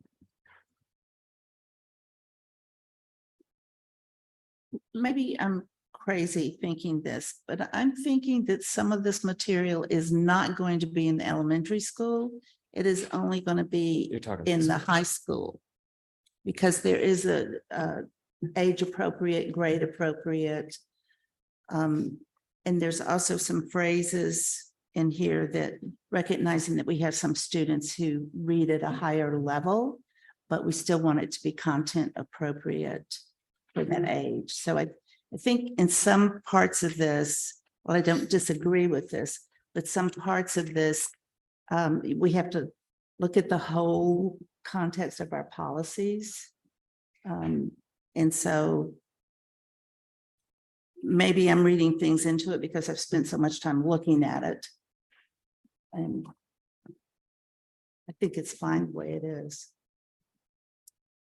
Maybe I'm crazy thinking this, but I'm thinking that some of this material is not going to be in the elementary school. It is only going to be in the high school. Because there is a age appropriate, grade appropriate. And there's also some phrases in here that recognizing that we have some students who read at a higher level, but we still want it to be content appropriate for that age. So I think in some parts of this, well, I don't disagree with this, but some parts of this, we have to look at the whole context of our policies. And so maybe I'm reading things into it because I've spent so much time looking at it. And I think it's fine the way it is.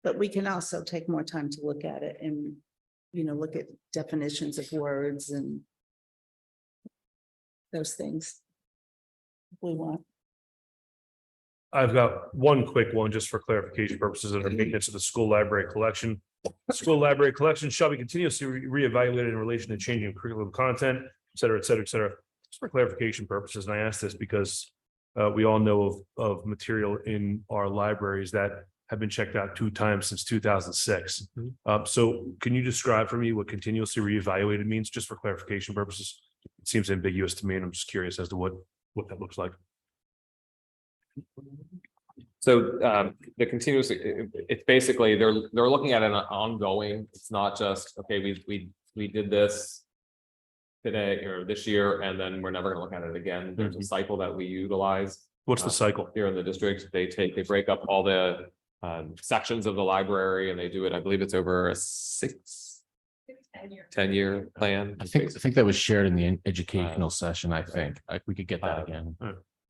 But we can also take more time to look at it and, you know, look at definitions of words and those things if we want. I've got one quick one just for clarification purposes under maintenance of the school library collection. School library collection shall be continuously reevaluated in relation to changing curriculum content, et cetera, et cetera, et cetera. Just for clarification purposes, and I ask this because we all know of material in our libraries that have been checked out 2 times since 2006. So can you describe for me what continuously reevaluated means, just for clarification purposes? It seems ambiguous to me, and I'm just curious as to what that looks like. So the continuous, it's basically, they're looking at an ongoing, it's not just, okay, we did this today or this year, and then we're never gonna look at it again. There's a cycle that we utilize. What's the cycle? Here in the district, they break up all the sections of the library and they do it, I believe it's over a 10-year plan. I think that was shared in the educational session, I think. We could get that again.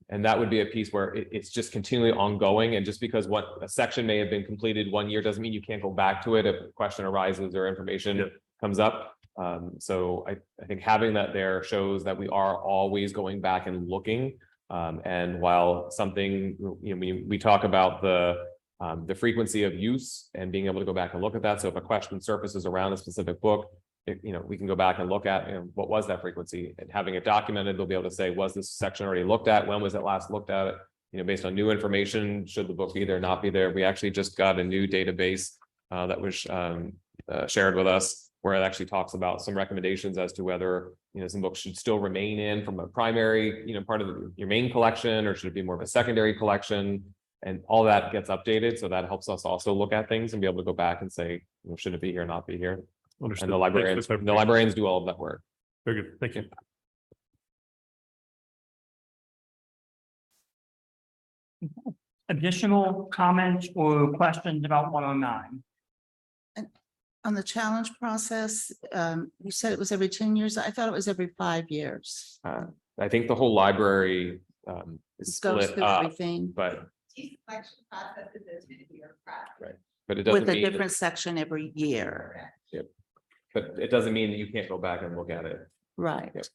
And that would be a piece where it's just continually ongoing, and just because what a section may have been completed 1 year doesn't mean you can't go back to it if a question arises or information comes up. So I think having that there shows that we are always going back and looking. And while something, you know, we talk about the frequency of use and being able to go back and look at that. So if a question surfaces around a specific book, you know, we can go back and look at, you know, what was that frequency, and having it documented, they'll be able to say, was this section already looked at? When was it last looked at? You know, based on new information, should the book be there, not be there? We actually just got a new database that was shared with us, where it actually talks about some recommendations as to whether, you know, some books should still remain in from a primary, you know, part of your main collection, or should it be more of a secondary collection? And all that gets updated. So that helps us also look at things and be able to go back and say, you know, should it be here, not be here? Understood. And the librarians do all of that work. Very good. Thank you. Additional comments or questions about 109? On the challenge process, you said it was every 10 years. I thought it was every 5 years. I think the whole library is Goes split through up, everything but, Selection process is a bureaucratic. right, but it with doesn't a mean, different section every year. but it doesn't mean that you can't go back and look at it. Right. Yep.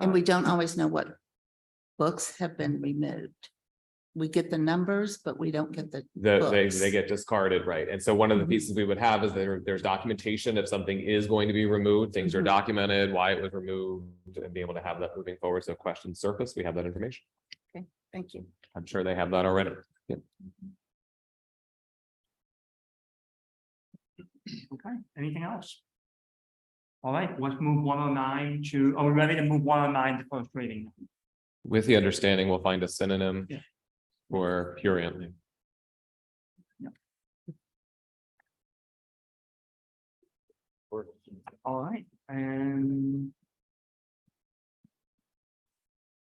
And we don't always know what books have been removed. We get the numbers, but we don't get the They books. get discarded, right? And so one of the Mhm. pieces we would have is there's documentation if something is going to be removed, things are Mhm. documented, why it was removed, and be able to have that moving forward. So if questions surface, we have that information. Okay, thank you. I'm sure they have that already. Yep. Okay, anything else? All right, let's move 109 to, are we ready to move 109 to first reading? With the understanding, we'll find a synonym Yeah. for purient. All right, and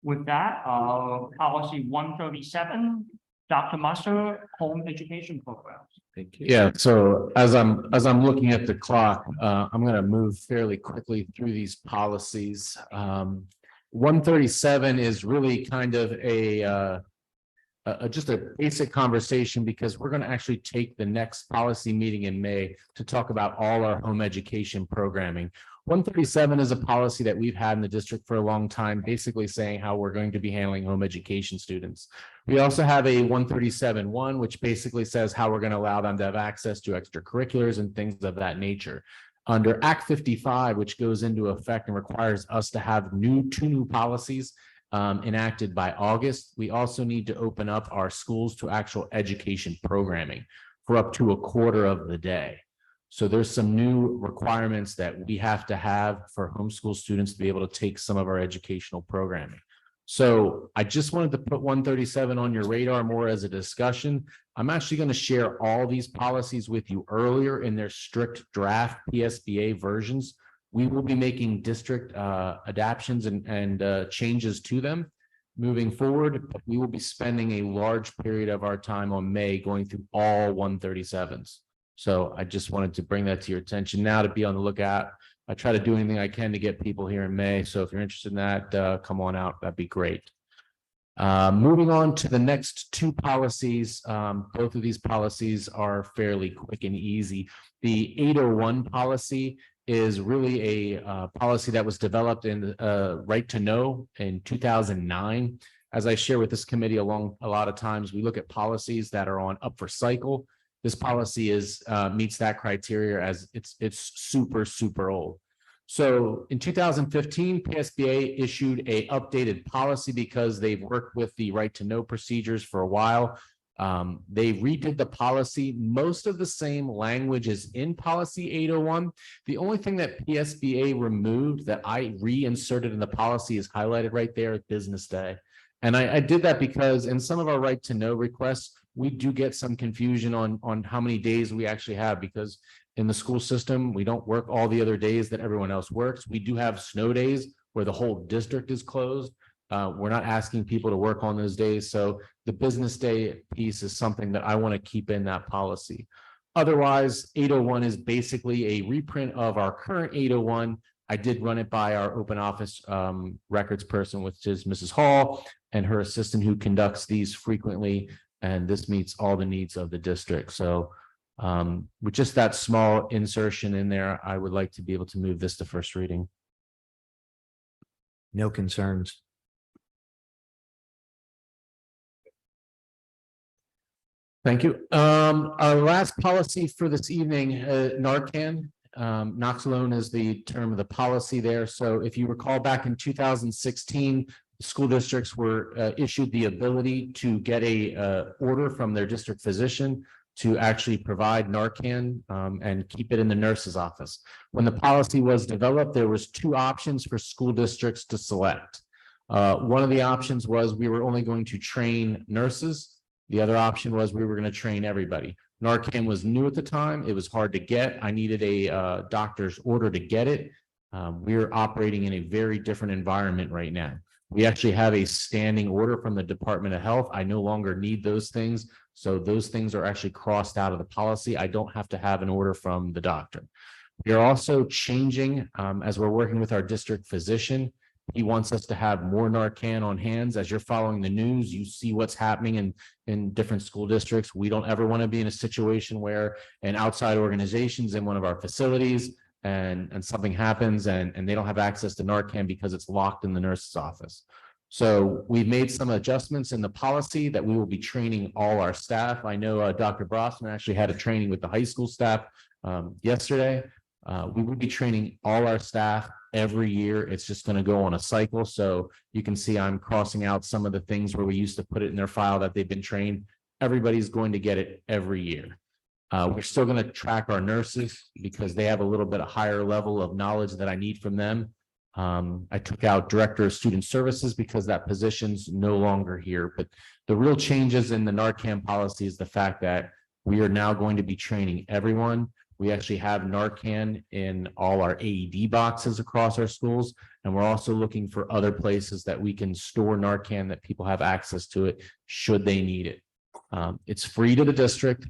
with that, policy 137, Dr. Musser, home education programs. Thank you. Yeah, so as I'm looking at the clock, I'm gonna move fairly quickly through these policies. 137 is really kind of just a basic conversation because we're gonna actually take the next policy meeting in May to talk about all our home education programming. 137 is a policy that we've had in the district for a long time, basically saying how we're going to be handling home education students. We also have a 137-1, which basically says how we're going to allow them to have access to extracurriculars and things of that nature. Under Act 55, which goes into effect and requires us to have two new policies enacted by August, we also need to open up our schools to actual education programming for up to a quarter of the day. So there's some new requirements that we have to have for homeschool students to be able to take some of our educational programming. So I just wanted to put 137 on your radar more as a discussion. I'm actually going to share all these policies with you earlier in their strict draft PSBA versions. We will be making district adaptions and changes to them moving forward, but we will be spending a large period of our time on May going through all 137s. So I just wanted to bring that to your attention now to be on the lookout. I try to do anything I can to get people here in May. So if you're interested in that, come on out. That'd be great. Moving on to the next two policies. Both of these policies are fairly quick and easy. The 801 policy is really a policy that was developed in Right to Know in 2009. As I share with this committee a lot of times, we look at policies that are on up for cycle. This policy meets that criteria as it's super old. So in 2015, PSBA issued a updated policy because they've worked with the Right to Know procedures for a while. They redid the policy. Most of the same language is in policy 801. The only thing that PSBA removed that I reinserted in the policy is highlighted right there at business day. And I did that because in some of our Right to Know requests, we do get some confusion on how many days we actually have, because in the school system, we don't work all the other days that everyone else works. We do have snow days where the whole district is closed. We're not asking people to work on those days. So the business day piece is something that I want to keep in that policy. Otherwise, 801 is basically a reprint of our current 801. I did run it by our open office records person, which is Mrs. Hall, and her assistant who conducts these frequently. And this meets all the needs of the district. So with just that small insertion in there, I would like to be able to move this to first reading. No concerns. Thank you. Our last policy for this evening, Narcan. Naloxone is the term of the policy there. So if you recall back in 2016, school districts were issued the ability to get a order from their district physician to actually provide Narcan and keep it in the nurse's office. When the policy was developed, there was two options for school districts to select. One of the options was we were only going to train nurses. The other option was we were going to train everybody. Narcan was new at the time. It was hard to get. I needed a doctor's order to get it. We're operating in a very different environment right now. We actually have a standing order from the Department of Health. I no longer need those things. So those things are actually crossed out of the policy. I don't have to have an order from the doctor. We are also changing, as we're working with our district physician. He wants us to have more Narcan on hands. As you're following the news, you see what's happening in different school districts. We don't ever want to be in a situation where an outside organization's in one of our facilities and something happens and they don't have access to Narcan because it's locked in the nurse's office. So we've made some adjustments in the policy that we will be training all our staff. I know Dr. Brossman actually had a training with the high school staff yesterday. We will be training all our staff every year. It's just going to go on a cycle. So you can see I'm crossing out some of the things where we used to put it in their file that they've been trained. Everybody's going to get it every year. We're still going to track our nurses because they have a little bit of higher level of knowledge that I need from them. I took out Director of Student Services because that position's no longer here. But the real changes in the Narcan policy is the fact that we are now going to be training everyone. We actually have Narcan in all our AED boxes across our schools. And we're also looking for other places that we can store Narcan that people have access to it should they need it. It's free to the district.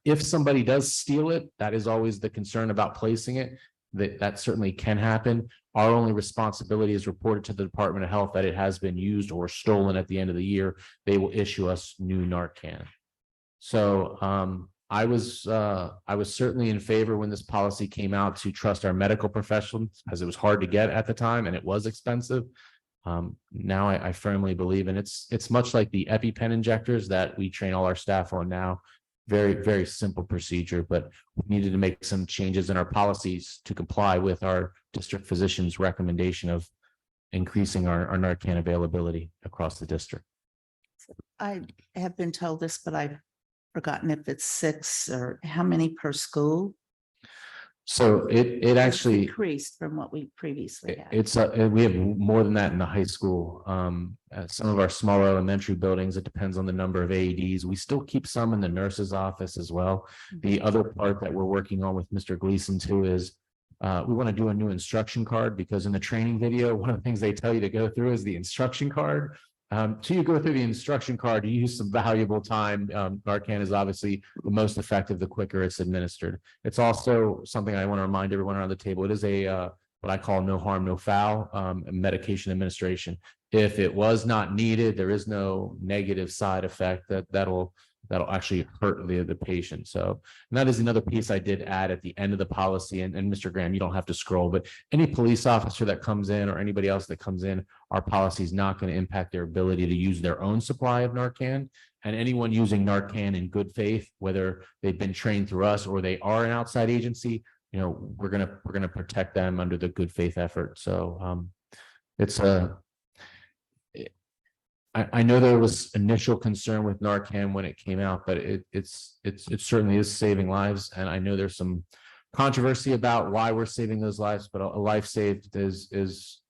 If somebody does steal it, that is always the concern about placing it. That certainly can happen. Our only responsibility is reported to the Department of Health that it has been used or stolen at the end of the year. They will issue us new Narcan. So I was certainly in favor when this policy came out to trust our medical professionals, as it was hard to get at the time and it was expensive. Now I firmly believe, and it's much like the EpiPen injectors that we train all our staff on now. Very, very simple procedure, but we needed to make some changes in our policies to comply with our district physician's recommendation of increasing our Narcan availability across the district. I have been told this, but I've forgotten if it's 6 or how many per school. So it actually Increased from what we previously had. it's we have more than that in the high school. Some of our smaller elementary buildings, it depends on the number of AEDs. We still keep some in the nurse's office as well. The other part that we're working on with Mr. Gleason too is we want to do a new instruction card, because in the training video, one of the things they tell you to go through is the instruction card. Till you go through the instruction card, you use some valuable time. Narcan is obviously the most effective the quicker it's administered. It's also something I want to remind everyone around the table. It is a what I call no harm, no foul medication administration. If it was not needed, there is no negative side effect that'll actually hurt the patient. So, and that is another piece I did add at the end of the policy. And Mr. Graham, you don't have to scroll, but any police officer that comes in or anybody else that comes in, our policy is not going to impact their ability to use their own supply of Narcan. And anyone using Narcan in good faith, whether they've been trained through us or they are an outside agency, you know, we're gonna protect them under the good faith effort. So it's I know there was initial concern with Narcan when it came out, but it certainly is saving lives. And I know there's some controversy about why we're saving those lives, but a life saved is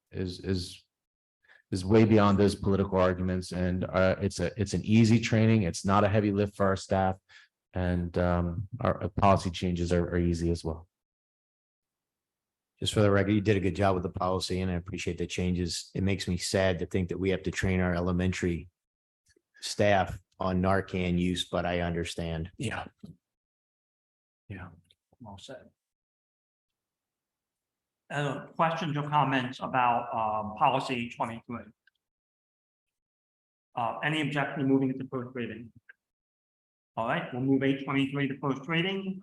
way beyond those political arguments. And it's an easy training. It's not a heavy lift for our staff, and our policy changes are easy as well. Just for the record, you did a good job with the policy and I appreciate the changes. It makes me sad to think that we have to train our elementary staff on Narcan use, but I understand. Yeah. Well said. Questions or comments about policy 23? Any objection to moving it to first reading? All right, we'll move 823 to first reading.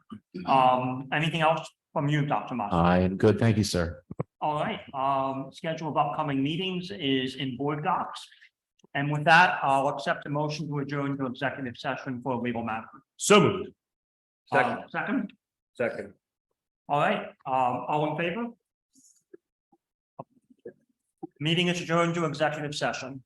Anything else from you, Dr. Moss? I am good. Thank you, sir. All right, schedule of upcoming meetings is in board docs. And with that, I'll accept a motion to adjourn to executive session for a legal matter. So moved. Second? Second. All right, all in favor? Meeting is adjourned to executive session.